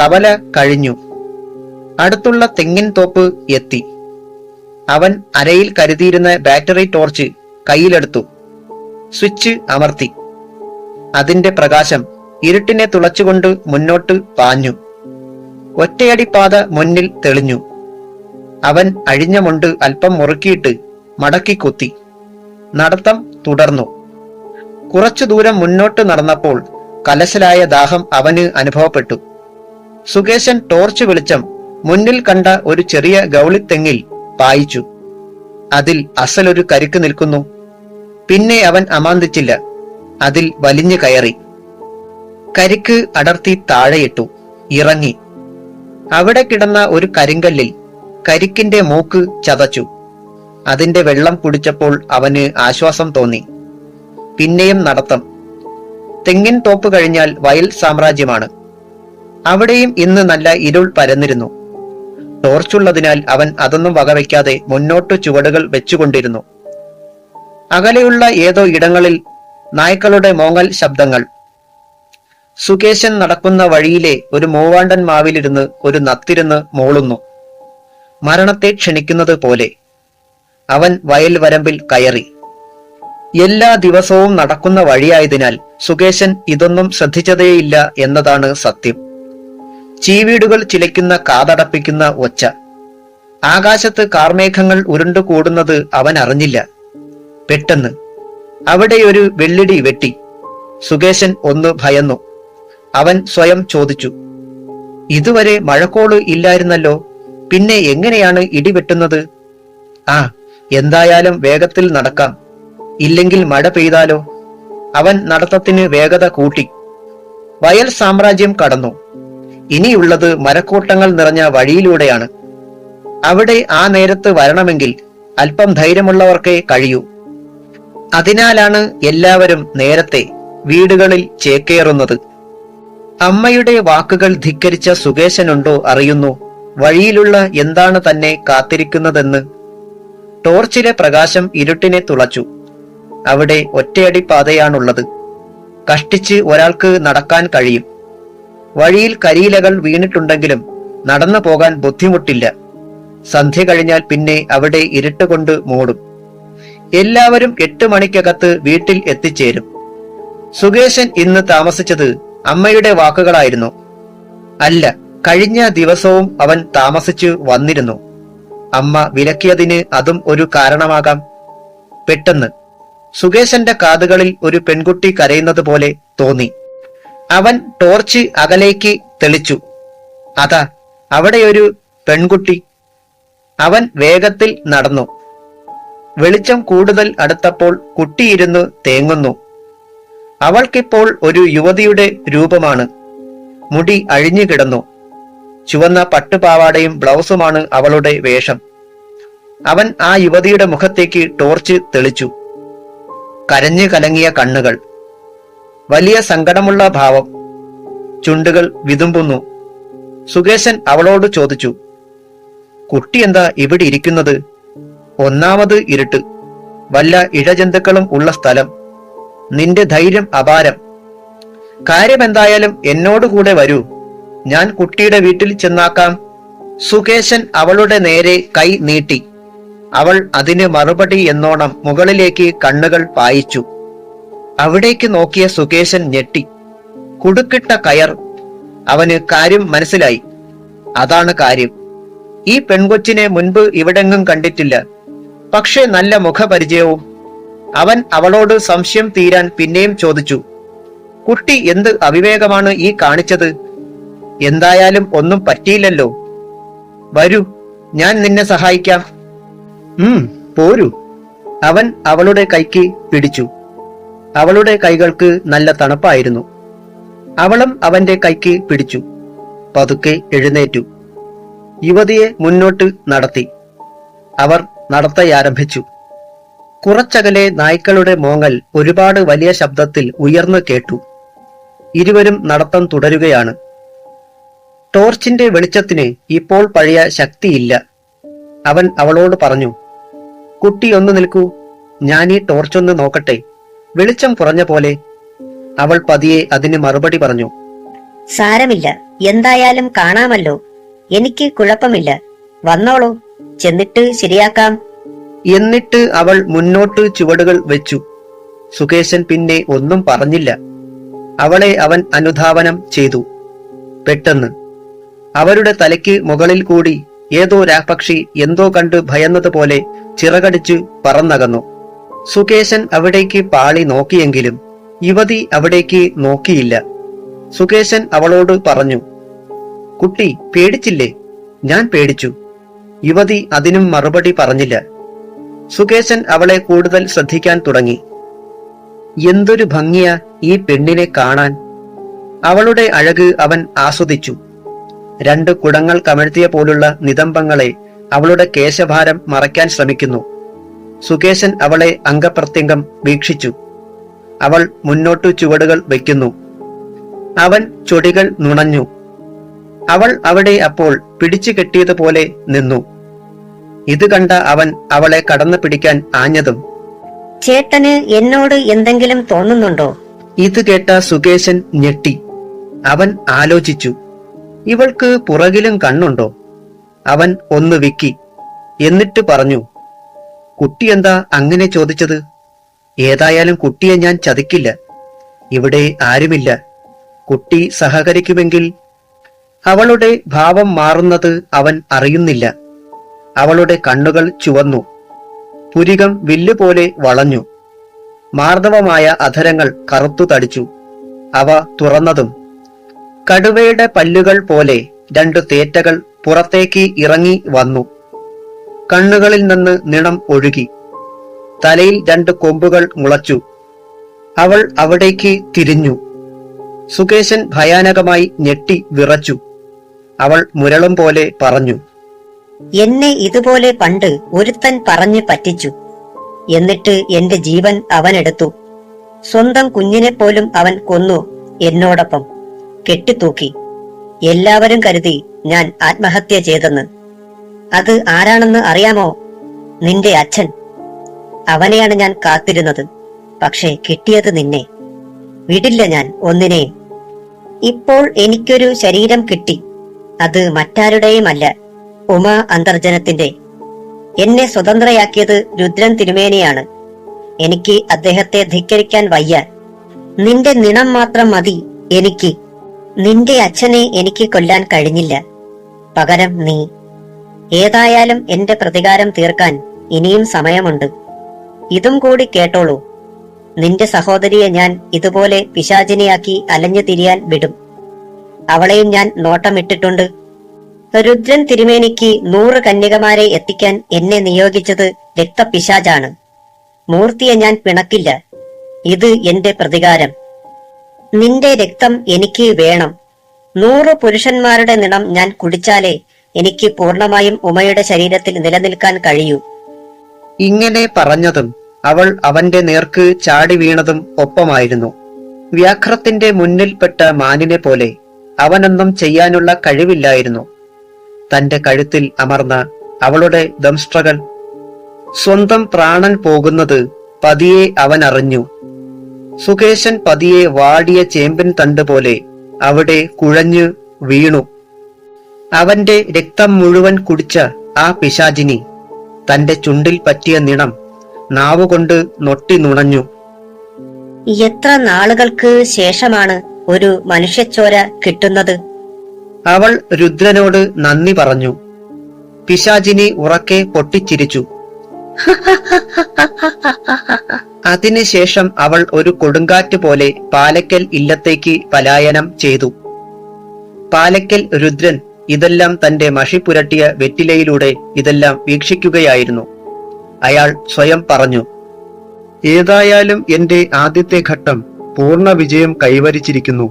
കവല കഴിഞ്ഞു. അടുത്തുള്ള തെങ്ങിൻ തോപ്പ് എത്തി. അവൻ അരയിൽ കരുതിയിരുന്ന ബാറ്ററി ടോർച്ച് കയ്യിലെടുത്തു. സ്വിച്ച് അമർത്തി. അതിന്റെ പ്രകാശം ഇരുട്ടിനെ തുളച്ചുകൊണ്ട് മുന്നോട്ട് പാഞ്ഞു. ഒറ്റയടി പാത മുന്നിൽ തെളിഞ്ഞു. അവൻ അഴിഞ്ഞ മുണ്ട് അല്പം മുറുക്കിയിട്ട് മടക്കി കുത്തി. നടത്തം തുടർന്നു. കുറച്ചു ദൂരം മുന്നോട്ട് നടന്നപ്പോൾ കലശലായ ദാഹം അവന് അനുഭവപ്പെട്ടു. സുകേശൻ ടോർച്ച് വെളിച്ചം മുന്നിൽ കണ്ട ഒരു ചെറിയ ഗൗളിത്തെങ്ങിൽ പായിച്ചു. അതിൽ അസലൊരു കരിക്ക് നിൽക്കുന്നു. പിന്നെ അവൻ അമാന്തിച്ചില്ല. അതിൽ വലിഞ്ഞു കയറി. കരിക്ക് അടർത്തി താഴെയിട്ടു. ഇറങ്ങി. അവിടെ കിടന്ന ഒരു കരിങ്കല്ലിൽ കരിക്കിന്റെ മൂക്ക് ചതച്ചു. അതിന്റെ വെള്ളം കുടിച്ചപ്പോൾ അവന് ആശ്വാസം തോന്നി. പിന്നെയും നടത്തം. തെങ്ങിൻ തോപ്പ് കഴിഞ്ഞാൽ വയൽ സാമ്രാജ്യമാണ്. അവിടെയും ഇന്ന് നല്ല ഇരുൾ പരന്നിരുന്നു. ടോർച്ചുള്ളതിനാൽ അവൻ അതൊന്നും വകവയ്ക്കാതെ മുന്നോട്ട് ചുവടുകൾ വെച്ചുകൊണ്ടിരുന്നു. അകലെയുള്ള ഏതോ ഇടങ്ങളിൽ നായ്ക്കളുടെ മോങ്ങൽ ശബ്ദങ്ങൾ. സുകേശൻ നടക്കുന്ന വഴിയിലെ ഒരു മൂവാണ്ടൻ മാവിലിരുന്ന് ഒരു നത്തിരുന്ന് മോളുന്നു. മരണത്തെ ക്ഷണിക്കുന്നത് പോലെ. അവൻ വയൽ വരമ്പിൽ കയറി. എല്ലാ ദിവസവും നടക്കുന്ന വഴിയായതിനാൽ സുകേശൻ ഇതൊന്നും ശ്രദ്ധിച്ചതേയില്ല എന്നതാണ് സത്യം. ചീവീടുകൾ ചിലയ്ക്കുന്ന കാതടപ്പിക്കുന്ന ഒച്ച. ആകാശത്ത് കാർമേഘങ്ങൾ ഉരുണ്ടുകൂടുന്നത് അവൻ അറിഞ്ഞില്ല. പെട്ടെന്ന് അവിടെയൊരു വെള്ളിടി വെട്ടി. സുകേശൻ ഒന്ന് ഭയന്നു. അവൻ സ്വയം ചോദിച്ചു, ഇതുവരെ മഴക്കോള് ഇല്ലായിരുന്നല്ലോ, പിന്നെ എങ്ങനെയാണ് ഇടിവെട്ടുന്നത്? ആ, എന്തായാലും വേഗത്തിൽ നടക്കാം. ഇല്ലെങ്കിൽ മഴ പെയ്താലോ? അവൻ നടത്തത്തിന് വേഗത കൂട്ടി. വയൽ സാമ്രാജ്യം കടന്നു. ഇനിയുള്ളത് മരക്കൂട്ടങ്ങൾ നിറഞ്ഞ വഴിയിലൂടെയാണ്. അവിടെ ആ നേരത്ത് വരണമെങ്കിൽ അല്പം ധൈര്യമുള്ളവർക്കേ കഴിയൂ. അതിനാലാണ് എല്ലാവരും നേരത്തെ വീടുകളിൽ ചേക്കേറുന്നത്. അമ്മയുടെ വാക്കുകൾ ധിക്കരിച്ച സുകേശനുണ്ടോ അറിയുന്നു വഴിയിലുള്ള എന്താണ് തന്നെ കാത്തിരിക്കുന്നതെന്ന്. ടോർച്ചിലെ പ്രകാശം ഇരുട്ടിനെ തുളച്ചു. അവിടെ ഒറ്റയടി പാതയാണുള്ളത്. കഷ്ടിച്ച് ഒരാൾക്ക് നടക്കാൻ കഴിയും. വഴിയിൽ കരിയിലകൾ വീണിട്ടുണ്ടെങ്കിലും നടന്നു പോകാൻ ബുദ്ധിമുട്ടില്ല. സന്ധ്യ കഴിഞ്ഞാൽ പിന്നെ അവിടെ ഇരുട്ടുകൊണ്ട് മൂടും. എല്ലാവരും 8 മണിക്കകത്ത് വീട്ടിൽ എത്തിച്ചേരും. സുകേശൻ ഇന്ന് താമസിച്ചത് അമ്മയുടെ വാക്കുകളായിരുന്നു. അല്ല, കഴിഞ്ഞ ദിവസവും അവൻ താമസിച്ചു വന്നിരുന്നു. അമ്മ വിലക്കിയതിന് അതും ഒരു കാരണമാകാം. പെട്ടെന്ന് സുകേശന്റെ കാതുകളിൽ ഒരു പെൺകുട്ടി കരയുന്നത് പോലെ തോന്നി. അവൻ ടോർച്ച് അകലേക്ക് തെളിച്ചു. അതാ അവിടെയൊരു പെൺകുട്ടി. അവൻ വേഗത്തിൽ നടന്നു. വെളിച്ചം കൂടുതൽ അടുത്തപ്പോൾ കുട്ടിയിരുന്ന് തേങ്ങുന്നു. അവൾക്കിപ്പോൾ ഒരു യുവതിയുടെ രൂപമാണ്. മുടി അഴിഞ്ഞു കിടന്നു. ചുവന്ന പട്ടുപാവാടയും ബ്ലൗസുമാണ് അവളുടെ വേഷം. അവൻ ആ യുവതിയുടെ മുഖത്തേക്ക് ടോർച്ച് തെളിച്ചു. കരഞ്ഞു കലങ്ങിയ കണ്ണുകൾ, വലിയ സങ്കടമുള്ള ഭാവം, ചുണ്ടുകൾ വിതുമ്പുന്നു. സുകേശൻ അവളോട് ചോദിച്ചു, കുട്ടി എന്താ ഇവിടെ ഇരിക്കുന്നത്? ഒന്നാമത് ഇരുട്ട്, വല്ല ഇഴജന്തുക്കളും ഉള്ള സ്ഥലം. നിന്റെ ധൈര്യം അപാരം. കാര്യമെന്തായാലും എന്നോടുകൂടെ വരൂ, ഞാൻ കുട്ടിയുടെ വീട്ടിൽ ചെന്നാക്കാം. സുകേശൻ അവളുടെ നേരെ കൈ നീട്ടി. അവൾ അതിന് മറുപടി എന്നോണം മുകളിലേക്ക് കണ്ണുകൾ പായിച്ചു. അവിടേക്ക് നോക്കിയ സുകേശൻ ഞെട്ടി. കുടുക്കിട്ട കയർ. അവന് കാര്യം മനസ്സിലായി. അതാണ് കാര്യം. ഈ പെൺകൊച്ചിനെ മുൻപ് ഇവിടെങ്ങും കണ്ടിട്ടില്ല. പക്ഷേ നല്ല മുഖപരിചയവും. അവൻ അവളോട് സംശയം തീരാൻ പിന്നെയും ചോദിച്ചു, കുട്ടി എന്ത് അവിവേകമാണ് ഈ കാണിച്ചത്? എന്തായാലും ഒന്നും പറ്റിയില്ലല്ലോ. വരൂ, ഞാൻ നിന്നെ സഹായിക്കാം. പോരൂ. അവൻ അവളുടെ കൈക്ക് പിടിച്ചു. അവളുടെ കൈകൾക്ക് നല്ല തണുപ്പായിരുന്നു. അവളും അവന്റെ കൈക്ക് പിടിച്ചു. പതുക്കെ എഴുന്നേറ്റു. യുവതിയെ മുന്നോട്ട് നടത്തി. അവർ നടത്തയാരംഭിച്ചു. കുറച്ചകലെ നായ്ക്കളുടെ മോങ്ങൽ ഒരുപാട് വലിയ ശബ്ദത്തിൽ ഉയർന്നു കേട്ടു. ഇരുവരും നടത്തം തുടരുകയാണ്. ടോർച്ചിന്റെ വെളിച്ചത്തിന് ഇപ്പോൾ പഴയ ശക്തിയില്ല. അവൻ അവളോട് പറഞ്ഞു, കുട്ടി ഒന്ന് നിൽക്കൂ, ഞാൻ ഈ ടോർച്ചൊന്ന് നോക്കട്ടെ. വെളിച്ചം കുറഞ്ഞ പോലെ. അവൾ പതിയെ അതിന് മറുപടി പറഞ്ഞു, സാരമില്ല, എന്തായാലും കാണാമല്ലോ. എനിക്ക് കുഴപ്പമില്ല, വന്നോളൂ, ചെന്നിട്ട് ശരിയാക്കാം. എന്നിട്ട് അവൾ മുന്നോട്ട് ചുവടുകൾ വെച്ചു. സുകേശൻ പിന്നെ ഒന്നും പറഞ്ഞില്ല. അവളെ അവൻ അനുധാവനം ചെയ്തു. പെട്ടെന്ന് അവരുടെ തലയ്ക്ക് മുകളിൽ കൂടി ഏതോ രാക്ഷി എന്തോ കണ്ട് ഭയന്നതുപോലെ ചിറകടിച്ചു പറന്നകന്നു. സുകേശൻ അവിടേക്ക് പാളി നോക്കിയെങ്കിലും യുവതി അവിടേക്ക് നോക്കിയില്ല. സുകേശൻ അവളോട് പറഞ്ഞു, കുട്ടി പേടിച്ചില്ലേ? ഞാൻ പേടിച്ചു. യുവതി അതിനും മറുപടി പറഞ്ഞില്ല. സുകേശൻ അവളെ കൂടുതൽ ശ്രദ്ധിക്കാൻ തുടങ്ങി. എന്തൊരു ഭംഗിയാ ഈ പെണ്ണിനെ കാണാൻ. അവളുടെ അഴക് അവൻ ആസ്വദിച്ചു. 2 കുടങ്ങൾ കമഴ്ത്തിയ പോലുള്ള നിതംബങ്ങളെ അവളുടെ കേശഭാരം മറയ്ക്കാൻ ശ്രമിക്കുന്നു. സുകേശൻ അവളെ അംഗപ്രത്യംഗം വീക്ഷിച്ചു. അവൾ മുന്നോട്ടു ചുവടുകൾ വയ്ക്കുന്നു. അവൻ ചൊടികൾ നുണഞ്ഞു. അവൾ അവിടെ അപ്പോൾ പിടിച്ചു കെട്ടിയതുപോലെ നിന്നു. ഇത് കണ്ട അവൻ അവളെ കടന്നു പിടിക്കാൻ ആഞ്ഞതും, ചേട്ടന് എന്നോട് എന്തെങ്കിലും തോന്നുന്നുണ്ടോ? ഇത് കേട്ട സുകേശൻ ഞെട്ടി. അവൻ ആലോചിച്ചു, ഇവൾക്ക് പുറകിലും കണ്ണുണ്ടോ? അവൻ ഒന്ന് വിക്കി. എന്നിട്ട് പറഞ്ഞു, കുട്ടി എന്താ അങ്ങനെ ചോദിച്ചത്? ഏതായാലും കുട്ടിയെ ഞാൻ ചതിക്കില്ല. ഇവിടെ ആരുമില്ല. കുട്ടി സഹകരിക്കുമെങ്കിൽ. അവളുടെ ഭാവം മാറുന്നത് അവൻ അറിയുന്നില്ല. അവളുടെ കണ്ണുകൾ ചുവന്നു. പുരികം വില്ലുപോലെ വളഞ്ഞു. മാർദ്ദവമായ അധരങ്ങൾ കറുത്തു തടിച്ചു. അവ തുറന്നതും കടുവയുടെ പല്ലുകൾ പോലെ 2 തേറ്റകൾ പുറത്തേക്ക് ഇറങ്ങി വന്നു. കണ്ണുകളിൽ നിന്ന് നിണം ഒഴുകി. തലയിൽ 2 കൊമ്പുകൾ മുളച്ചു. അവൾ അവിടേക്ക് തിരിഞ്ഞു. സുകേശൻ ഭയാനകമായി ഞെട്ടി വിറച്ചു. അവൾ മുരളും പോലെ പറഞ്ഞു. എന്നെ ഇതുപോലെ പണ്ട് ഒരുത്തൻ പറഞ്ഞു പറ്റിച്ചു. എന്നിട്ട് എന്റെ ജീവൻ അവനെടുത്തു. സ്വന്തം കുഞ്ഞിനെ പോലും അവൻ കൊന്നു എന്നോടൊപ്പം കെട്ടിത്തൂക്കി. എല്ലാവരും കരുതി ഞാൻ ആത്മഹത്യ ചെയ്തെന്ന്. അത് ആരാണെന്ന് അറിയാമോ? നിന്റെ അച്ഛൻ. അവനെയാണ് ഞാൻ കാത്തിരുന്നത്. പക്ഷേ കിട്ടിയത് നിന്നെ. വിടില്ല ഞാൻ ഒന്നിനെയും. ഇപ്പോൾ എനിക്കൊരു ശരീരം കിട്ടി. അത് മറ്റാരുടെയുമല്ല, ഉമാ അന്തർജനത്തിന്റെ. എന്നെ സ്വതന്ത്രയാക്കിയത് രുദ്രൻ തിരുമേനിയാണ്. എനിക്ക് അദ്ദേഹത്തെ ധിക്കരിക്കാൻ വയ്യ. നിന്റെ നിണം മാത്രം മതി എനിക്ക്. നിന്റെ അച്ഛനെ എനിക്ക് കൊല്ലാൻ കഴിഞ്ഞില്ല. പകരം നീ. ഏതായാലും എന്റെ പ്രതികാരം തീർക്കാൻ ഇനിയും സമയമുണ്ട്. ഇതും കൂടി കേട്ടോളൂ. നിന്റെ സഹോദരിയെ ഞാൻ ഇതുപോലെ പിശാചിനിയാക്കി അലഞ്ഞു തിരിയാൻ വിടും. അവളെയും ഞാൻ നോട്ടമിട്ടിട്ടുണ്ട്. രുദ്രൻ തിരുമേനിക്ക് 100 കന്യകമാരെ എത്തിക്കാൻ എന്നെ നിയോഗിച്ചത് രക്തപിശാചാണ്. മൂർത്തിയെ ഞാൻ പിണക്കില്ല. ഇത് എന്റെ പ്രതികാരം. നിന്റെ രക്തം എനിക്ക് വേണം. 100 പുരുഷന്മാരുടെ നിണം ഞാൻ കുടിച്ചാലേ എനിക്ക് പൂർണ്ണമായും ഉമയുടെ ശരീരത്തിൽ നിലനിൽക്കാൻ കഴിയൂ. ഇങ്ങനെ പറഞ്ഞതും അവൾ അവന്റെ നേർക്ക് ചാടി വീണതും ഒപ്പമായിരുന്നു. വ്യാഘ്രത്തിന്റെ മുന്നിൽപ്പെട്ട മാനിനെ പോലെ അവനൊന്നും ചെയ്യാനുള്ള കഴിവില്ലായിരുന്നു. തന്റെ കഴുത്തിൽ അമർന്ന അവളുടെ ദംഷ്ട്രകൾ. സ്വന്തം പ്രാണൻ പോകുന്നത് പതിയെ അവൻ അറിഞ്ഞു. സുകേശൻ പതിയെ വാടിയ ചേമ്പിൻ തണ്ട് പോലെ അവിടെ കുഴഞ്ഞു വീണു. അവന്റെ രക്തം മുഴുവൻ കുടിച്ച ആ പിശാചിനി തന്റെ ചുണ്ടിൽ പറ്റിയ നിണം നാവുകൊണ്ട് നൊട്ടി നുണഞ്ഞു. എത്ര നാളുകൾക്ക് ശേഷമാണ് ഒരു മനുഷ്യച്ചോര കിട്ടുന്നത്? അവൾ രുദ്രനോട് നന്ദി പറഞ്ഞു. പിശാചിനി ഉറക്കെ പൊട്ടിച്ചിരിച്ചു. അതിനുശേഷം അവൾ ഒരു കൊടുങ്കാറ്റ് പോലെ പാലക്കൽ ഇല്ലത്തേക്ക് പലായനം ചെയ്തു. പാലക്കൽ രുദ്രൻ ഇതെല്ലാം തന്റെ മഷി പുരട്ടിയ വെറ്റിലയിലൂടെ ഇതെല്ലാം വീക്ഷിക്കുകയായിരുന്നു. അയാൾ സ്വയം പറഞ്ഞു, ഏതായാലും എന്റെ ആദ്യത്തെ ഘട്ടം പൂർണ്ണ വിജയം കൈവരിച്ചിരിക്കുന്നു.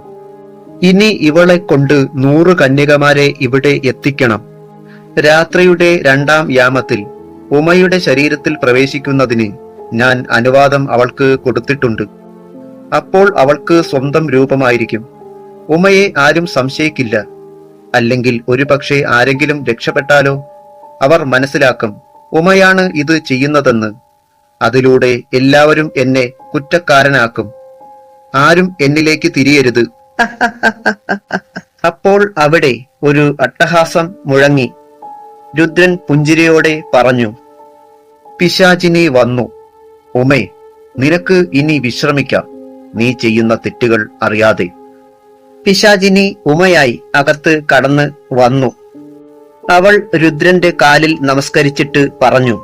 ഇനി ഇവളെ കൊണ്ട് 100 കന്യകമാരെ ഇവിടെ എത്തിക്കണം. രാത്രിയുടെ 2-ാം യാമത്തിൽ ഉമയുടെ ശരീരത്തിൽ പ്രവേശിക്കുന്നതിന് ഞാൻ അനുവാദം അവൾക്ക് കൊടുത്തിട്ടുണ്ട്. അപ്പോൾ അവൾക്ക് സ്വന്തം രൂപമായിരിക്കും. ഉമയെ ആരും സംശയിക്കില്ല. അല്ലെങ്കിൽ ഒരുപക്ഷെ ആരെങ്കിലും രക്ഷപ്പെട്ടാലോ? അവർ മനസ്സിലാക്കും ഉമയാണ് ഇത് ചെയ്യുന്നതെന്ന്. അതിലൂടെ എല്ലാവരും എന്നെ കുറ്റക്കാരനാക്കും. ആരും എന്നിലേക്ക് തിരിയരുത്. അപ്പോൾ അവിടെ ഒരു അട്ടഹാസം മുഴങ്ങി. രുദ്രൻ പുഞ്ചിരിയോടെ പറഞ്ഞു, പിശാചിനി വന്നു. ഉമേ, നിനക്ക് ഇനി വിശ്രമിക്കാം, നീ ചെയ്യുന്ന തെറ്റുകൾ അറിയാതെ. പിശാചിനി ഉമയായി അകത്ത് കടന്ന് വന്നു. അവൾ രുദ്രന്റെ കാലിൽ നമസ്കരിച്ചിട്ട് പറഞ്ഞു,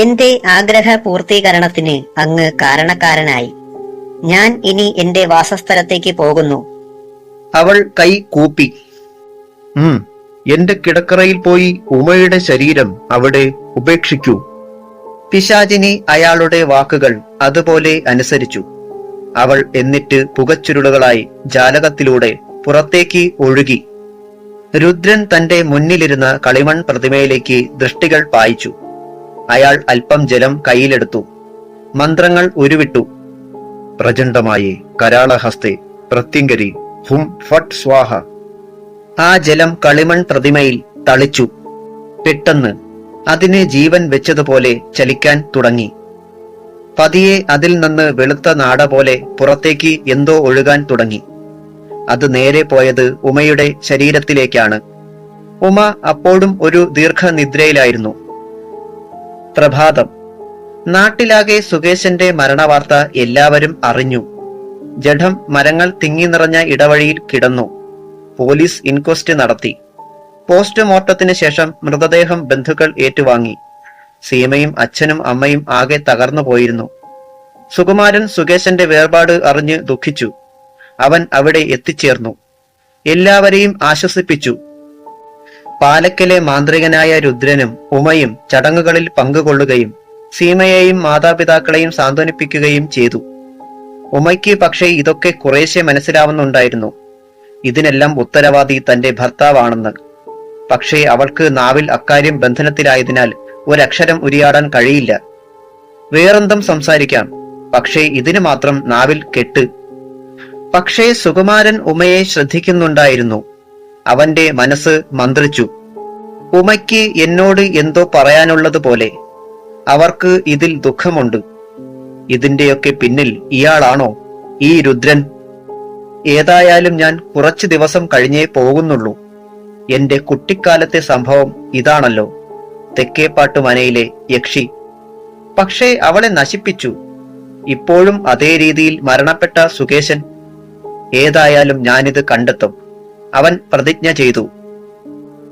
എന്റെ ആഗ്രഹ പൂർത്തീകരണത്തിന് അങ്ങ് കാരണക്കാരനായി. ഞാൻ ഇനി എന്റെ വാസസ്ഥലത്തേക്ക് പോകുന്നു. അവൾ കൈ കൂപ്പി. എന്റെ കിടക്കറയിൽ പോയി ഉമയുടെ ശരീരം അവിടെ ഉപേക്ഷിക്കൂ. പിശാചിനി അയാളുടെ വാക്കുകൾ അതുപോലെ അനുസരിച്ചു. അവൾ എന്നിട്ട് പുകച്ചുരുളുകളായി ജാലകത്തിലൂടെ പുറത്തേക്ക് ഒഴുകി. രുദ്രൻ തന്റെ മുന്നിലിരുന്ന കളിമൺ പ്രതിമയിലേക്ക് ദൃഷ്ടികൾ പായിച്ചു. അയാൾ അല്പം ജലം കയ്യിലെടുത്തു. മന്ത്രങ്ങൾ ഉരുവിട്ടു. പ്രചണ്ഡമായി കരാളഹസ്തേ പ്രത്യങ്കരി ഹും ഫട്ട് സ്വാഹ. ആ ജലം കളിമൺ പ്രതിമയിൽ തളിച്ചു. പെട്ടെന്ന് അതിന് ജീവൻ വെച്ചതുപോലെ ചലിക്കാൻ തുടങ്ങി. പതിയെ അതിൽ നിന്ന് വെളുത്ത നാട പോലെ പുറത്തേക്ക് എന്തോ ഒഴുകാൻ തുടങ്ങി. അത് നേരെ പോയത് ഉമയുടെ ശരീരത്തിലേക്കാണ്. ഉമ അപ്പോഴും ഒരു ദീർഘനിദ്രയിലായിരുന്നു. പ്രഭാതം. നാട്ടിലാകെ സുകേശന്റെ മരണവാർത്ത എല്ലാവരും അറിഞ്ഞു. ജഡം മരങ്ങൾ തിങ്ങി നിറഞ്ഞ ഇടവഴിയിൽ കിടന്നു. പോലീസ് ഇൻക്വസ്റ്റ് നടത്തി. പോസ്റ്റ്മോർട്ടത്തിന് ശേഷം മൃതദേഹം ബന്ധുക്കൾ ഏറ്റുവാങ്ങി. സീമയും അച്ഛനും അമ്മയും ആകെ തകർന്നു പോയിരുന്നു. സുകുമാരൻ സുകേശന്റെ വേർപാട് അറിഞ്ഞ് ദുഃഖിച്ചു. അവൻ അവിടെ എത്തിച്ചേർന്നു. എല്ലാവരെയും ആശ്വസിപ്പിച്ചു. പാലക്കലെ മാന്ത്രികനായ രുദ്രനും ഉമയും ചടങ്ങുകളിൽ പങ്കുകൊള്ളുകയും സീമയെയും മാതാപിതാക്കളെയും സാന്ത്വനിപ്പിക്കുകയും ചെയ്തു. ഉമയ്ക്ക് പക്ഷേ ഇതൊക്കെ കുറേശ്ശെ മനസ്സിലാവുന്നുണ്ടായിരുന്നു. ഇതിനെല്ലാം ഉത്തരവാദി തന്റെ ഭർത്താവാണെന്ന്. പക്ഷേ അവൾക്ക് നാവിൽ അക്കാര്യം ബന്ധനത്തിലായതിനാൽ ഒരക്ഷരം ഉരിയാടാൻ കഴിയില്ല. വേറെന്തും സംസാരിക്കാം, പക്ഷേ ഇതിന് മാത്രം നാവിൽ കെട്ട്. പക്ഷേ സുകുമാരൻ ഉമയെ ശ്രദ്ധിക്കുന്നുണ്ടായിരുന്നു. അവന്റെ മനസ്സ് മന്ത്രിച്ചു. ഉമയ്ക്ക് എന്നോട് എന്തോ പറയാനുള്ളതുപോലെ. അവർക്ക് ഇതിൽ ദുഃഖമുണ്ട്. ഇതിന്റെയൊക്കെ പിന്നിൽ ഇയാളാണോ, ഈ രുദ്രൻ? ഏതായാലും ഞാൻ കുറച്ചു ദിവസം കഴിഞ്ഞേ പോകുന്നുള്ളൂ. എന്റെ കുട്ടിക്കാലത്തെ സംഭവം ഇതാണല്ലോ, തെക്കേപ്പാട്ടു മനയിലെ യക്ഷി. പക്ഷേ അവളെ നശിപ്പിച്ചു. ഇപ്പോഴും അതേ രീതിയിൽ മരണപ്പെട്ട സുകേശൻ. ഏതായാലും ഞാനിത് കണ്ടെത്തും, അവൻ പ്രതിജ്ഞ ചെയ്തു.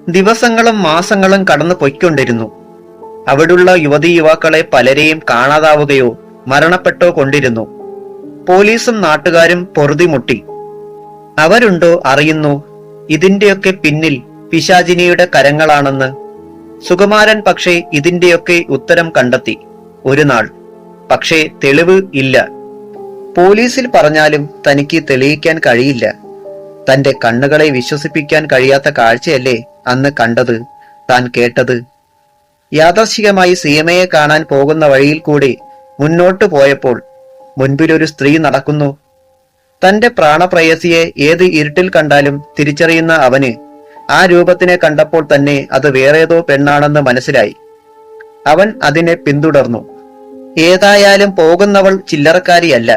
ദിവസങ്ങളും മാസങ്ങളും കടന്നു പൊയ്ക്കൊണ്ടിരുന്നു. അവിടുള്ള യുവതീ യുവാക്കളെ പലരെയും കാണാതാവുകയോ മരണപ്പെട്ടോ കൊണ്ടിരുന്നു. പോലീസും നാട്ടുകാരും പൊറുതിമുട്ടി. അവരുണ്ടോ അറിയുന്നു ഇതിന്റെയൊക്കെ പിന്നിൽ പിശാചിനിയുടെ കരങ്ങളാണെന്ന്. സുകുമാരൻ പക്ഷേ ഇതിന്റെയൊക്കെ ഉത്തരം കണ്ടെത്തി ഒരു നാൾ. പക്ഷേ തെളിവ് ഇല്ല. പോലീസിൽ പറഞ്ഞാലും തനിക്ക് തെളിയിക്കാൻ കഴിയില്ല. തന്റെ കണ്ണുകളെ വിശ്വസിപ്പിക്കാൻ കഴിയാത്ത കാഴ്ചയല്ലേ അന്ന് കണ്ടത്, താൻ കേട്ടത്. യാദർശികമായി സീമയെ കാണാൻ പോകുന്ന വഴിയിൽ കൂടി മുന്നോട്ടു പോയപ്പോൾ മുൻപിലൊരു സ്ത്രീ നടക്കുന്നു. തന്റെ പ്രാണപ്രയസിയെ ഏത് ഇരുട്ടിൽ കണ്ടാലും തിരിച്ചറിയുന്ന അവന് ആ രൂപത്തിനെ കണ്ടപ്പോൾ തന്നെ അത് വേറേതോ പെണ്ണാണെന്ന് മനസ്സിലായി. അവൻ അതിനെ പിന്തുടർന്നു. ഏതായാലും പോകുന്നവൾ ചില്ലറക്കാരിയല്ല.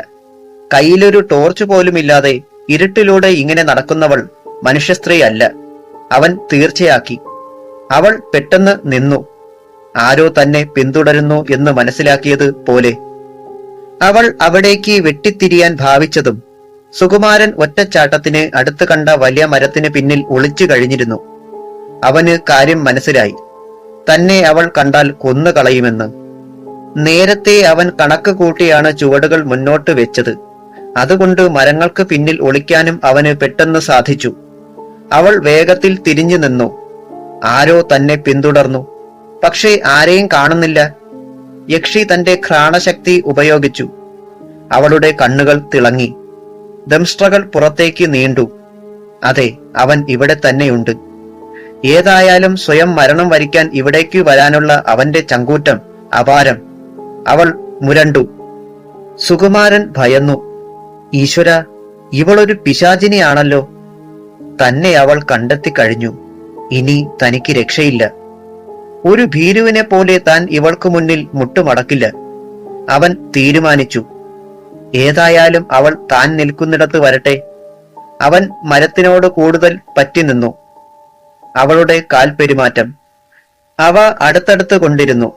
കയ്യിലൊരു ടോർച്ച് പോലുമില്ലാതെ ഇരുട്ടിലൂടെ ഇങ്ങനെ നടക്കുന്നവൾ മനുഷ്യസ്ത്രീ അല്ല. അവൻ തീർച്ചയാക്കി. അവൾ പെട്ടെന്ന് നിന്നു. ആരോ തന്നെ പിന്തുടരുന്നു എന്ന് മനസ്സിലാക്കിയത് പോലെ. അവൾ അവിടേക്ക് വെട്ടിത്തിരിയാൻ ഭാവിച്ചതും സുകുമാരൻ ഒറ്റച്ചാട്ടത്തിന് അടുത്ത് കണ്ട വലിയ മരത്തിന് പിന്നിൽ ഒളിച്ചു കഴിഞ്ഞിരുന്നു. അവന് കാര്യം മനസ്സിലായി. തന്നെ അവൾ കണ്ടാൽ കൊന്നുകളയുമെന്ന്. നേരത്തെ അവൻ കണക്ക് കൂട്ടിയാണ് ചുവടുകൾ മുന്നോട്ട് വെച്ചത്. അതുകൊണ്ട് മരങ്ങൾക്ക് പിന്നിൽ ഒളിക്കാനും അവന് പെട്ടെന്ന് സാധിച്ചു. അവൾ വേഗത്തിൽ തിരിഞ്ഞു നിന്നു. ആരോ തന്നെ പിന്തുടർന്നു. പക്ഷേ ആരെയും കാണുന്നില്ല. യക്ഷി തന്റെ ഘ്രാണശക്തി ഉപയോഗിച്ചു. അവളുടെ കണ്ണുകൾ തിളങ്ങി. ദംഷ്ട്രകൾ പുറത്തേക്ക് നീണ്ടു. അതെ, അവൻ ഇവിടെ തന്നെയുണ്ട്. ഏതായാലും സ്വയം മരണം വരിക്കാൻ ഇവിടേക്ക് വരാനുള്ള അവന്റെ ചങ്കൂറ്റം അപാരം. അവൾ മുരണ്ടു. സുകുമാരൻ ഭയന്നു. ഈശ്വര, ഇവളൊരു പിശാചിനിയാണല്ലോ. തന്നെ അവൾ കണ്ടെത്തി കഴിഞ്ഞു. ഇനി തനിക്ക് രക്ഷയില്ല. ഒരു ഭീരുവിനെ പോലെ താൻ ഇവൾക്ക് മുന്നിൽ മുട്ടുമടക്കില്ല. അവൻ തീരുമാനിച്ചു. ഏതായാലും അവൾ താൻ നിൽക്കുന്നിടത്ത് വരട്ടെ. അവൻ മരത്തിനോട് കൂടുതൽ പറ്റി നിന്നു. അവളുടെ കാൽപെരുമാറ്റം. അവ അടുത്തടുത്ത് കൊണ്ടിരുന്നു.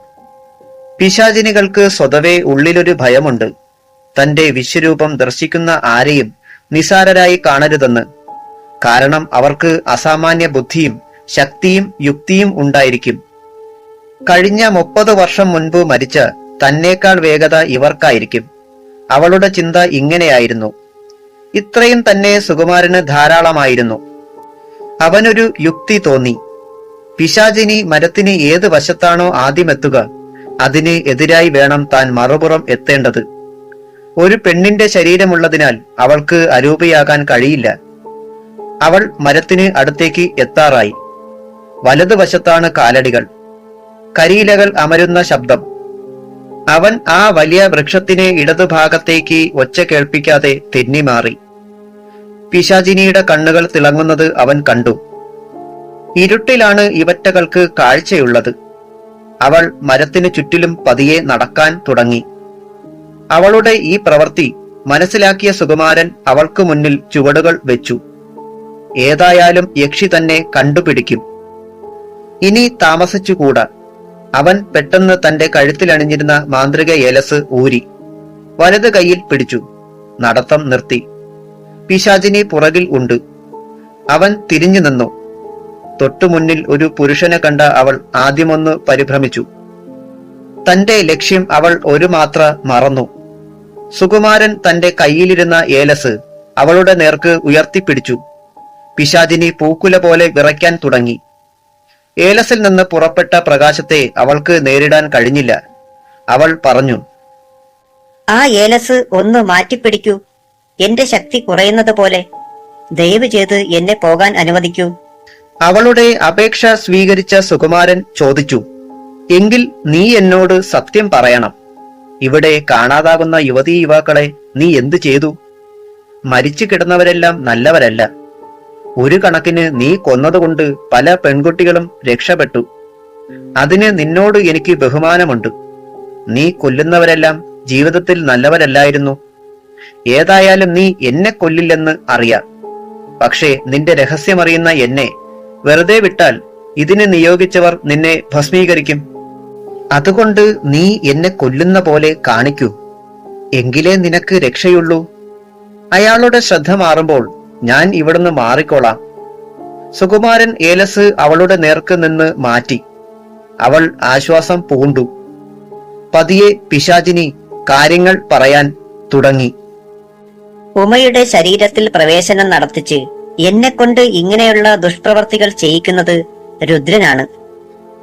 പിശാചിനികൾക്ക് സ്വതവേ ഉള്ളിലൊരു ഭയമുണ്ട്. തന്റെ വിശ്വരൂപം ദർശിക്കുന്ന ആരെയും നിസാരരായി കാണരുതെന്ന്. കാരണം അവർക്ക് അസാമാന്യ ബുദ്ധിയും ശക്തിയും യുക്തിയും ഉണ്ടായിരിക്കും. കഴിഞ്ഞ 30 വർഷം മുൻപ് മരിച്ച തന്നേക്കാൾ വേഗത ഇവർക്കായിരിക്കും. അവളുടെ ചിന്ത ഇങ്ങനെയായിരുന്നു. ഇത്രയും തന്നെ സുകുമാരന് ധാരാളമായിരുന്നു. അവനൊരു യുക്തി തോന്നി. പിശാചിനി മരത്തിന് ഏത് വശത്താണോ ആദ്യമെത്തുക, അതിന് എതിരായി വേണം താൻ മറുപുറം എത്തേണ്ടത്. ഒരു പെണ്ണിന്റെ ശരീരമുള്ളതിനാൽ അവൾക്ക് അരൂപിയാകാൻ കഴിയില്ല. അവൾ മരത്തിന് അടുത്തേക്ക് എത്താറായി. വലതുവശത്താണ് കാലടികൾ. കരിയിലകൾ അമരുന്ന ശബ്ദം. അവൻ ആ വലിയ വൃക്ഷത്തിന് ഇടതുഭാഗത്തേക്ക് ഒച്ച കേൾപ്പിക്കാതെ തെന്നിമാറി. പിശാചിനിയുടെ കണ്ണുകൾ തിളങ്ങുന്നത് അവൻ കണ്ടു. ഇരുട്ടിലാണ് ഇവറ്റകൾക്ക് കാഴ്ചയുള്ളത്. അവൾ മരത്തിനു ചുറ്റിലും പതിയെ നടക്കാൻ തുടങ്ങി. അവളുടെ ഈ പ്രവൃത്തി മനസ്സിലാക്കിയ സുകുമാരൻ അവൾക്ക് മുന്നിൽ ചുവടുകൾ വെച്ചു. ഏതായാലും യക്ഷി തന്നെ കണ്ടുപിടിക്കും. ഇനി താമസിച്ചുകൂടാ. അവൻ പെട്ടെന്ന് തന്റെ കഴുത്തിലണിഞ്ഞിരുന്ന മാന്ത്രിക ഏലസ് ഊരി വലത് കൈയിൽ പിടിച്ചു. നടത്തം നിർത്തി. പിശാചിനി പുറകിൽ ഉണ്ട്. അവൻ തിരിഞ്ഞു നിന്നു. തൊട്ടുമുന്നിൽ ഒരു പുരുഷനെ കണ്ട അവൾ ആദ്യമൊന്ന് പരിഭ്രമിച്ചു. തന്റെ ലക്ഷ്യം അവൾ ഒരു മാത്ര മറന്നു. സുകുമാരൻ തന്റെ കയ്യിലിരുന്ന ഏലസ് അവളുടെ നേർക്ക് ഉയർത്തിപ്പിടിച്ചു. പിശാചിനി പൂക്കുല പോലെ വിറയ്ക്കാൻ തുടങ്ങി. ഏലസിൽ നിന്ന് പുറപ്പെട്ട പ്രകാശത്തെ അവൾക്ക് നേരിടാൻ കഴിഞ്ഞില്ല. അവൾ പറഞ്ഞു, ആ ഏലസ് ഒന്ന് മാറ്റിപ്പിടിക്കൂ, എന്റെ ശക്തി കുറയുന്നത് പോലെ. ദയവ് ചെയ്ത് എന്നെ പോകാൻ അനുവദിക്കൂ. അവളുടെ അപേക്ഷ സ്വീകരിച്ച സുകുമാരൻ ചോദിച്ചു, എങ്കിൽ നീ എന്നോട് സത്യം പറയണം. ഇവിടെ കാണാതാകുന്ന യുവതീ യുവാക്കളെ നീ എന്തു ചെയ്തു? മരിച്ചു കിടന്നവരെല്ലാം നല്ലവരല്ല. ഒരു കണക്കിന് നീ കൊന്നതുകൊണ്ട് പല പെൺകുട്ടികളും രക്ഷപ്പെട്ടു. അതിന് നിന്നോട് എനിക്ക് ബഹുമാനമുണ്ട്. നീ കൊല്ലുന്നവരെല്ലാം ജീവിതത്തിൽ നല്ലവരല്ലായിരുന്നു. ഏതായാലും നീ എന്നെ കൊല്ലില്ലെന്ന് അറിയാം. പക്ഷേ നിന്റെ രഹസ്യമറിയുന്ന എന്നെ വെറുതെ വിട്ടാൽ ഇതിന് നിയോഗിച്ചവർ നിന്നെ ഭസ്മീകരിക്കും. അതുകൊണ്ട് നീ എന്നെ കൊല്ലുന്ന പോലെ കാണിക്കൂ. എങ്കിലേ നിനക്ക് രക്ഷയുള്ളൂ. അയാളുടെ ശ്രദ്ധ മാറുമ്പോൾ ഞാൻ ഇവിടുന്ന് മാറിക്കോളാം. സുകുമാരൻ ഏലസ് അവളുടെ നേർക്ക് നിന്ന് മാറ്റി. അവൾ ആശ്വാസം പൂണ്ടു. പതിയെ പിശാചിനി കാര്യങ്ങൾ പറയാൻ തുടങ്ങി. ഉമയുടെ ശരീരത്തിൽ പ്രവേശനം നടത്തിച്ച് എന്നെ കൊണ്ട് ഇങ്ങനെയുള്ള ദുഷ്പ്രവർത്തികൾ ചെയ്യിക്കുന്നത് രുദ്രനാണ്.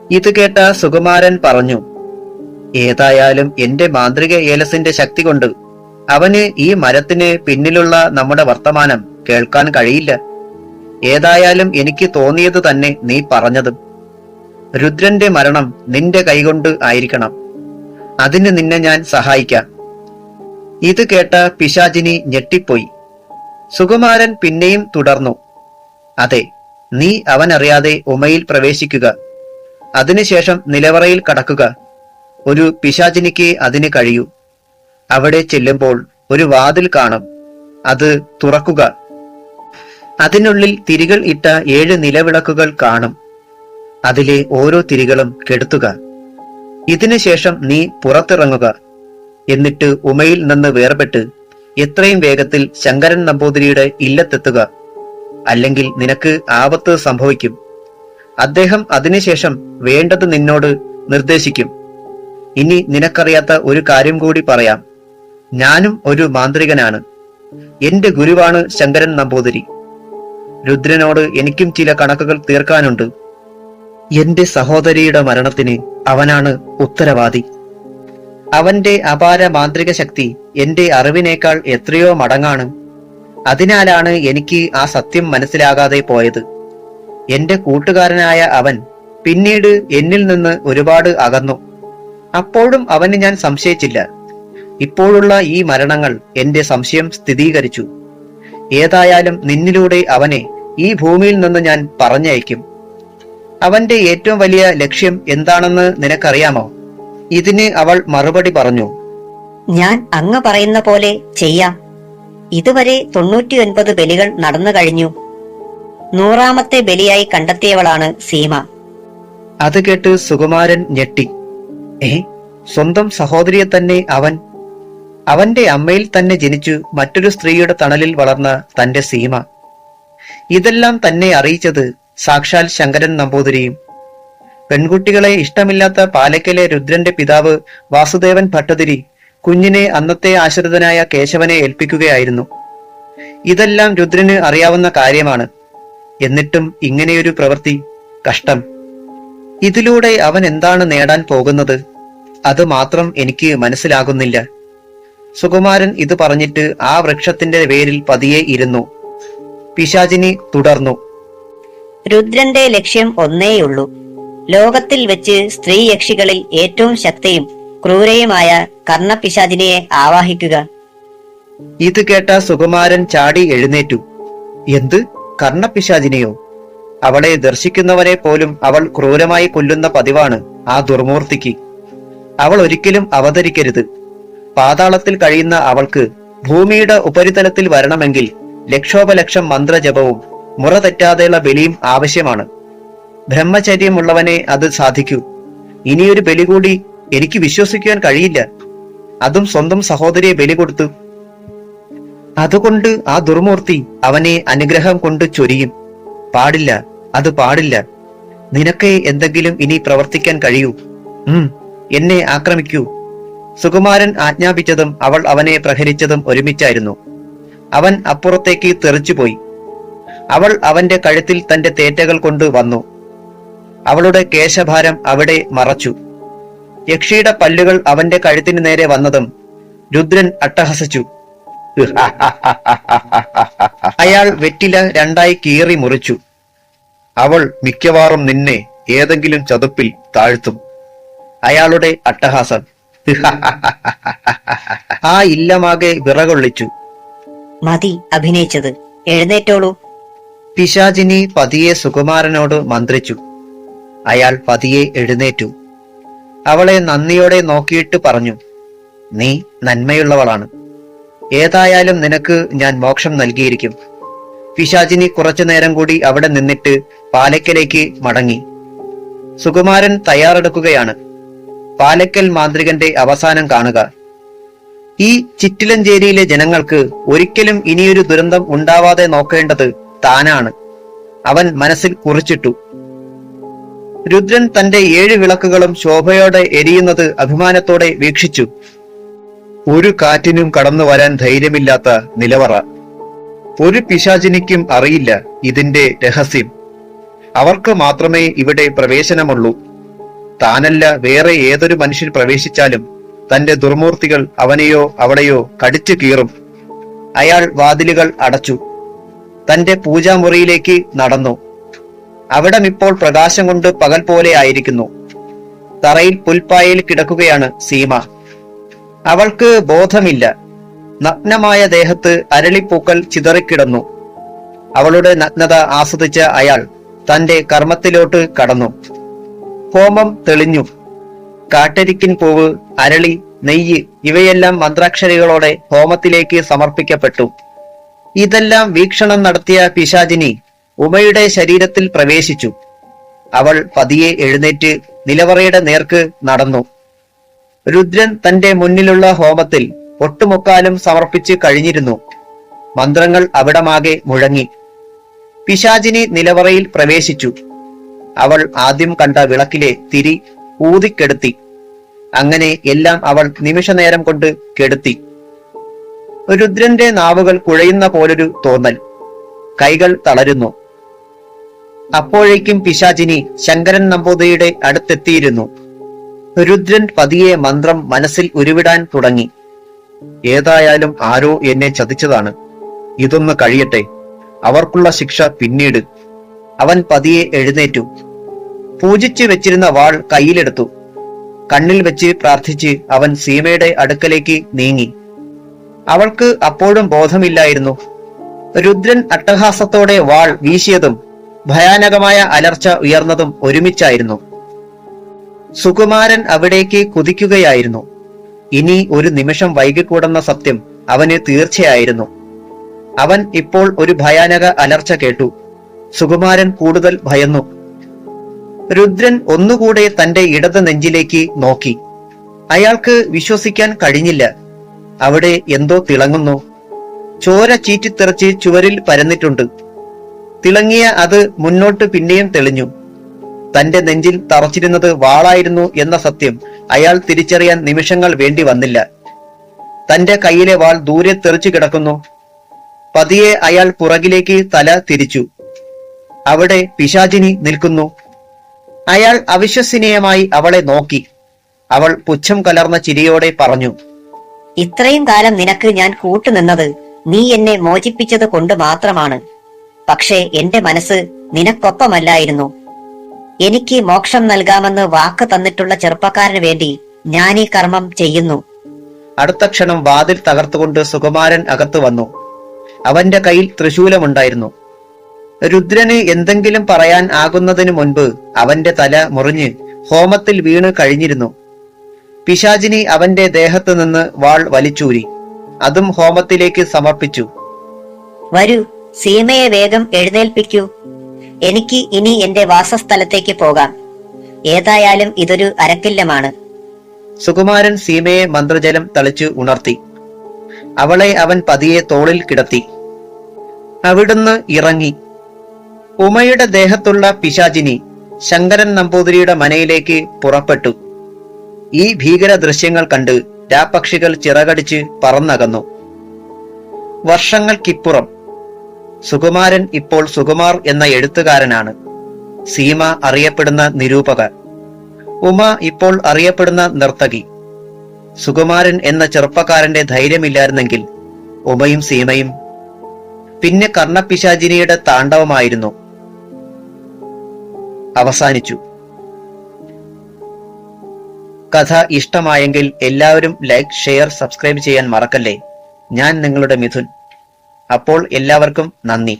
ഇത് കേട്ട സുകുമാരൻ പറഞ്ഞു, ഏതായാലും എന്റെ മാന്ത്രിക ഏലസിന്റെ ശക്തി കൊണ്ട് അവന് ഈ മരത്തിന് പിന്നിലുള്ള നമ്മുടെ വർത്തമാനം കേൾക്കാൻ കഴിയില്ല. ഏതായാലും എനിക്ക് തോന്നിയത് തന്നെ നീ പറഞ്ഞതും. രുദ്രന്റെ മരണം നിന്റെ കൈകൊണ്ട് ആയിരിക്കണം. അതിന് നിന്നെ ഞാൻ സഹായിക്കാം. ഇത് കേട്ട പിശാചിനി ഞെട്ടിപ്പോയി. സുകുമാരൻ പിന്നെയും തുടർന്നു, അതെ, നീ അവനറിയാതെ ഉമയിൽ പ്രവേശിക്കുക. അതിനുശേഷം നിലവറയിൽ കടക്കുക. ഒരു പിശാചിനിക്ക് അതിന് കഴിയൂ. അവിടെ ചെല്ലുമ്പോൾ ഒരു വാതിൽ കാണും. അത് തുറക്കുക. അതിനുള്ളിൽ തിരികൾ ഇട്ട 7 നിലവിളക്കുകൾ കാണും. അതിലെ ഓരോ തിരികളും കെടുത്തുക. ഇതിനുശേഷം നീ പുറത്തിറങ്ങുക. എന്നിട്ട് ഉമയിൽ നിന്ന് വേർപെട്ട് എത്രയും വേഗത്തിൽ ശങ്കരൻ നമ്പൂതിരിയുടെ ഇല്ലത്തെത്തുക. അല്ലെങ്കിൽ നിനക്ക് ആപത്ത് സംഭവിക്കും. അദ്ദേഹം അതിനുശേഷം വേണ്ടത് നിന്നോട് നിർദ്ദേശിക്കും. ഇനി നിനക്കറിയാത്ത ഒരു കാര്യം കൂടി പറയാം. ഞാനും ഒരു മാന്ത്രികനാണ്. എന്റെ ഗുരുവാണ് ശങ്കരൻ നമ്പൂതിരി. രുദ്രനോട് എനിക്കും ചില കണക്കുകൾ തീർക്കാനുണ്ട്. എന്റെ സഹോദരിയുടെ മരണത്തിന് അവനാണ് ഉത്തരവാദി. അവന്റെ അപാര മാന്ത്രിക ശക്തി എന്റെ അറിവിനേക്കാൾ എത്രയോ മടങ്ങാണ്. അതിനാലാണ് എനിക്ക് ആ സത്യം മനസ്സിലാകാതെ പോയത്. എന്റെ കൂട്ടുകാരനായ അവൻ പിന്നീട് എന്നിൽ നിന്ന് ഒരുപാട് അകന്നു. അപ്പോഴും അവന് ഞാൻ സംശയിച്ചില്ല. ഇപ്പോഴുള്ള ഈ മരണങ്ങൾ എന്റെ സംശയം സ്ഥിരീകരിച്ചു. ഏതായാലും നിന്നിലൂടെ അവനെ ഈ ഭൂമിയിൽ നിന്ന് ഞാൻ പറഞ്ഞയക്കും. അവന്റെ ഏറ്റവും വലിയ ലക്ഷ്യം എന്താണെന്ന് നിനക്കറിയാമോ? ഇതിന് അവൾ മറുപടി പറഞ്ഞു, ഞാൻ അങ്ങ് പറയുന്ന പോലെ ചെയ്യാം. ഇതുവരെ 99 ബലികൾ നടന്നു കഴിഞ്ഞു. 100ാമത്തെ ബലിയായി കണ്ടെത്തിയവളാണ് സീമ. അത് കേട്ട് സുകുമാരൻ ഞെട്ടി. സ്വന്തം സഹോദരിയെ തന്നെ അവന്റെ അമ്മയിൽ തന്നെ ജനിച്ചു മറ്റൊരു സ്ത്രീയുടെ തണലിൽ വളർന്ന തന്റെ സീമ. ഇതെല്ലാം തന്നെ അറിയിച്ചത് സാക്ഷാൽ ശങ്കരൻ നമ്പൂതിരിയും. പെൺകുട്ടികളെ ഇഷ്ടമില്ലാത്ത പാലക്കലെ രുദ്രന്റെ പിതാവ് വാസുദേവൻ ഭട്ടതിരി കുഞ്ഞിനെ അന്നത്തെ ആശ്രിതനായ കേശവനെ ഏൽപ്പിക്കുകയായിരുന്നു. ഇതെല്ലാം രുദ്രന് അറിയാവുന്ന കാര്യമാണ്. എന്നിട്ടും ഇങ്ങനെയൊരു പ്രവൃത്തി, കഷ്ടം. ഇതിലൂടെ അവൻ എന്താണ് നേടാൻ പോകുന്നത്? അത് മാത്രം എനിക്ക് മനസ്സിലാകുന്നില്ല. സുകുമാരൻ ഇത് പറഞ്ഞിട്ട് ആ വൃക്ഷത്തിന്റെ വേരിൽ പതിയെ ഇരുന്നു. പിശാചിനി തുടർന്നു, രുദ്രന്റെ ലക്ഷ്യം ഒന്നേയുള്ളൂ. ലോകത്തിൽ വെച്ച് സ്ത്രീ യക്ഷികളിൽ ഏറ്റവും ശക്തിയും ക്രൂരയുമായ കർണപിശാചിനിയെ ആവാഹിക്കുക. ഇത് കേട്ട സുകുമാരൻ ചാടി എഴുന്നേറ്റു. എന്ത്, കർണപിശാചിനിയോ? അവളെ ദർശിക്കുന്നവരെ പോലും അവൾ ക്രൂരമായി കൊല്ലുന്ന പതിവാണ് ആ ദുർമൂർത്തിക്ക്. അവൾ ഒരിക്കലും അവതരിക്കരുത്. പാതാളത്തിൽ കഴിയുന്ന അവൾക്ക് ഭൂമിയുടെ ഉപരിതലത്തിൽ വരണമെങ്കിൽ ലക്ഷോപലക്ഷം മന്ത്രജപവും മുറ തെറ്റാതെയുള്ള ബലിയും ആവശ്യമാണ്. ബ്രഹ്മചര്യമുള്ളവനെ അത് സാധിക്കൂ. ഇനിയൊരു ബലി കൂടി എനിക്ക് വിശ്വസിക്കുവാൻ കഴിയില്ല. അതും സ്വന്തം സഹോദരിയെ ബലി കൊടുത്തു. അതുകൊണ്ട് ആ ദുർമൂർത്തി അവനെ അനുഗ്രഹം കൊണ്ട് ചൊരിയും. പാടില്ല, അത് പാടില്ല. നിനക്ക് എന്തെങ്കിലും ഇനി പ്രവർത്തിക്കാൻ കഴിയൂ. എന്നെ ആക്രമിക്കൂ. സുകുമാരൻ ആജ്ഞാപിച്ചതും അവൾ അവനെ പ്രഹരിച്ചതും ഒരുമിച്ചായിരുന്നു. അവൻ അപ്പുറത്തേക്ക് തെറിച്ചുപോയി. അവൾ അവന്റെ കഴുത്തിൽ തന്റെ തേറ്റകൾ കൊണ്ട് വന്നു. അവളുടെ കേശഭാരം അവിടെ മറച്ചു. യക്ഷിയുടെ പല്ലുകൾ അവന്റെ കഴുത്തിന് നേരെ വന്നതും രുദ്രൻ അട്ടഹസിച്ചു. അയാൾ വെറ്റില രണ്ടായി കീറി മുറിച്ചു. അവൾ മിക്കവാറും നിന്നെ ഏതെങ്കിലും ചതുപ്പിൽ താഴ്ത്തും. അയാളുടെ അട്ടഹാസം. ആ ഇല്ലമാകെ വിറകൊള്ളിച്ചു. മതി അഭിനയിച്ചത്, എഴുന്നേറ്റോളൂ. പിശാചിനി പതിയെ സുകുമാരനോട് മന്ത്രിച്ചു. അയാൾ പതിയെ എഴുന്നേറ്റു. അവളെ നന്ദിയോടെ നോക്കിയിട്ട് പറഞ്ഞു, നീ നന്മയുള്ളവളാണ്. ഏതായാലും നിനക്ക് ഞാൻ മോക്ഷം നൽകിയിരിക്കും. പിശാചിനി കുറച്ചു നേരം കൂടി അവിടെ നിന്നിട്ട് പാലയ്ക്കലേക്ക് മടങ്ങി. സുകുമാരൻ തയ്യാറെടുക്കുകയാണ്. പാലക്കൽ മാന്ത്രികന്റെ അവസാനം കാണുക. ഈ ചിറ്റിലഞ്ചേരിയിലെ ജനങ്ങൾക്ക് ഒരിക്കലും ഇനിയൊരു ദുരന്തം ഉണ്ടാവാതെ നോക്കേണ്ടത് താനാണ്. അവൻ മനസ്സിൽ കുറിച്ചിട്ടു. രുദ്രൻ തന്റെ 7 വിളക്കുകളും ശോഭയോടെ എരിയുന്നത് അഭിമാനത്തോടെ വീക്ഷിച്ചു. ഒരു കാറ്റിനും കടന്നു വരാൻ ധൈര്യമില്ലാത്ത നിലവറ. ഒരു പിശാചിനിക്കും അറിയില്ല ഇതിന്റെ രഹസ്യം. അവർക്ക് മാത്രമേ ഇവിടെ പ്രവേശനമുള്ളൂ. താനല്ല വേറെ ഏതൊരു മനുഷ്യൻ പ്രവേശിച്ചാലും തന്റെ ദുർമൂർത്തികൾ അവനെയോ അവളെയോ കടിച്ചു കീറും. അയാൾ വാതിലുകൾ അടച്ചു. തന്റെ പൂജാമുറിയിലേക്ക് നടന്നു. അവിടം ഇപ്പോൾ പ്രകാശം കൊണ്ട് പകൽ പോലെ ആയിരിക്കുന്നു. തറയിൽ പുൽപ്പായയിൽ കിടക്കുകയാണ് സീമ. അവൾക്ക് ബോധമില്ല. നഗ്നമായ ദേഹത്ത് അരളിപ്പൂക്കൾ ചിതറിക്കിടന്നു. അവളുടെ നഗ്നത ആസ്വദിച്ച അയാൾ തന്റെ കർമ്മത്തിലോട്ട് കടന്നു. ഹോമം തെളിഞ്ഞു. കാട്ടരിക്കിൻ പൂവ്, അരളി, നെയ്യ് ഇവയെല്ലാം മന്ത്രാക്ഷരികളോടെ ഹോമത്തിലേക്ക് സമർപ്പിക്കപ്പെട്ടു. ഇതെല്ലാം വീക്ഷണം നടത്തിയ പിശാചിനി ഉമയുടെ ശരീരത്തിൽ പ്രവേശിച്ചു. അവൾ പതിയെ എഴുന്നേറ്റ് നിലവറയുടെ നേർക്ക് നടന്നു. രുദ്രൻ തന്റെ മുന്നിലുള്ള ഹോമത്തിൽ ഒട്ടുമുക്കാലും സമർപ്പിച്ച് കഴിഞ്ഞിരുന്നു. മന്ത്രങ്ങൾ അവിടമാകെ മുഴങ്ങി. പിശാചിനി നിലവറയിൽ പ്രവേശിച്ചു. അവൾ ആദ്യം കണ്ട വിളക്കിലെ തിരി ഊതിക്കെടുത്തി. അങ്ങനെ എല്ലാം അവൾ നിമിഷനേരം കൊണ്ട് കെടുത്തി. രുദ്രന്റെ നാവുകൾ കുഴയുന്ന പോലൊരു തോന്നൽ. കൈകൾ തളരുന്നു. അപ്പോഴേക്കും പിശാചിനി ശങ്കരൻ നമ്പൂതിരിയുടെ അടുത്തെത്തിയിരുന്നു. രുദ്രൻ പതിയെ മന്ത്രം മനസ്സിൽ ഉരുവിടാൻ തുടങ്ങി. ഏതായാലും ആരോ എന്നെ ചതിച്ചതാണ്. ഇതൊന്ന് കഴിയട്ടെ, അവർക്കുള്ള ശിക്ഷ പിന്നീട്. അവൻ പതിയെ എഴുന്നേറ്റു. പൂജിച്ചു വെച്ചിരുന്ന വാൾ കയ്യിലെടുത്തു. കണ്ണിൽ വെച്ച് പ്രാർത്ഥിച്ച് അവൻ സീമയുടെ അടുക്കലേക്ക് നീങ്ങി. അവൾക്ക് അപ്പോഴും ബോധമില്ലായിരുന്നു. രുദ്രൻ അട്ടഹാസത്തോടെ വാൾ വീശിയതും ഭയാനകമായ അലർച്ച ഉയർന്നതും ഒരുമിച്ചായിരുന്നു. സുകുമാരൻ അവിടേക്ക് കുതിക്കുകയായിരുന്നു. ഇനി ഒരു നിമിഷം വൈകിക്കൂടുന്ന സത്യം അവന് തീർച്ചയായിരുന്നു. അവൻ ഇപ്പോൾ ഒരു ഭയാനക അലർച്ച കേട്ടു. സുകുമാരൻ കൂടുതൽ ഭയന്നു. രുദ്രൻ ഒന്നുകൂടെ തന്റെ ഇടത് നെഞ്ചിലേക്ക് നോക്കി. അയാൾക്ക് വിശ്വസിക്കാൻ കഴിഞ്ഞില്ല. അവിടെ എന്തോ തിളങ്ങുന്നു. ചോര ചീറ്റിത്തെറിച്ച് ചുവരിൽ പരന്നിട്ടുണ്ട്. തിളങ്ങിയ അത് മുന്നോട്ട് പിന്നെയും തെളിഞ്ഞു. തന്റെ നെഞ്ചിൽ തറച്ചിരുന്നത് വാളായിരുന്നു എന്ന സത്യം അയാൾ തിരിച്ചറിയാൻ നിമിഷങ്ങൾ വേണ്ടി വന്നില്ല. തന്റെ കയ്യിലെ വാൾ ദൂരെ തെറിച്ചു കിടക്കുന്നു. പതിയെ അയാൾ പുറകിലേക്ക് തല തിരിച്ചു. അവിടെ പിശാചിനി നിൽക്കുന്നു. അയാൾ അവിശ്വസനീയമായി അവളെ നോക്കി. അവൾ പുച്ഛം കലർന്ന ചിരിയോടെ പറഞ്ഞു, ഇത്രയും കാലം നിനക്ക് ഞാൻ കൂട്ടുനിന്നത് നീ എന്നെ മോചിപ്പിച്ചത് കൊണ്ട് മാത്രമാണ്. പക്ഷേ എന്റെ മനസ്സ് നിനക്കൊപ്പമല്ലായിരുന്നു. എനിക്ക് മോക്ഷം നൽകാമെന്ന് വാക്ക് തന്നിട്ടുള്ള ചെറുപ്പക്കാരന് വേണ്ടി ഞാൻ ഈ കർമ്മം ചെയ്യുന്നു. അടുത്ത ക്ഷണം വാതിൽ തകർത്തുകൊണ്ട് സുകുമാരൻ അകത്തു വന്നു. അവന്റെ കയ്യിൽ ത്രിശൂലമുണ്ടായിരുന്നു. രുദ്രന് എന്തെങ്കിലും പറയാൻ ആകുന്നതിനു മുൻപ് അവന്റെ തല മുറിഞ്ഞ് ഹോമത്തിൽ വീണ് കഴിഞ്ഞിരുന്നു. പിശാചിനി അവന്റെ ദേഹത്ത് നിന്ന് വാൾ വലിച്ചൂരി. അതും ഹോമത്തിലേക്ക് സമർപ്പിച്ചു. വരൂ, സീമയെ വേഗം എഴുന്നേൽപ്പിക്കൂ. എനിക്ക് ഇനി എന്റെ വാസസ്ഥലത്തേക്ക് പോകാം. ഏതായാലും ഇതൊരു അരക്കില്ലമാണ്. സുകുമാരൻ സീമയെ മന്ത്രജലം തളിച്ചു ഉണർത്തി. അവളെ അവൻ പതിയെ തോളിൽ കിടത്തി. അവിടുന്ന് ഇറങ്ങി. ഉമയുടെ ദേഹത്തുള്ള പിശാചിനി ശങ്കരൻ നമ്പൂതിരിയുടെ മനയിലേക്ക് പുറപ്പെട്ടു. ഈ ഭീകര ദൃശ്യങ്ങൾ കണ്ട് രാപ്പക്ഷികൾ ചിറകടിച്ച് പറന്നകന്നു. വർഷങ്ങൾക്കിപ്പുറം സുകുമാരൻ ഇപ്പോൾ സുകുമാർ എന്ന എഴുത്തുകാരനാണ്. സീമ അറിയപ്പെടുന്ന നിരൂപക. ഉമ ഇപ്പോൾ അറിയപ്പെടുന്ന നർത്തകി. സുകുമാരൻ എന്ന ചെറുപ്പക്കാരന്റെ ധൈര്യമില്ലായിരുന്നെങ്കിൽ ഉമയും സീമയും. പിന്നെ കർണപിശാചിനിയുടെ താണ്ഡവമായിരുന്നു. അവസാനിച്ചു. കഥ ഇഷ്ടമായെങ്കിൽ എല്ലാവരും ലൈക്ക്, ഷെയർ, സബ്സ്ക്രൈബ് ചെയ്യാൻ മറക്കല്ലേ. ഞാൻ നിങ്ങളുടെ മിഥുൻ. അപ്പോൾ എല്ലാവർക്കും നന്ദി.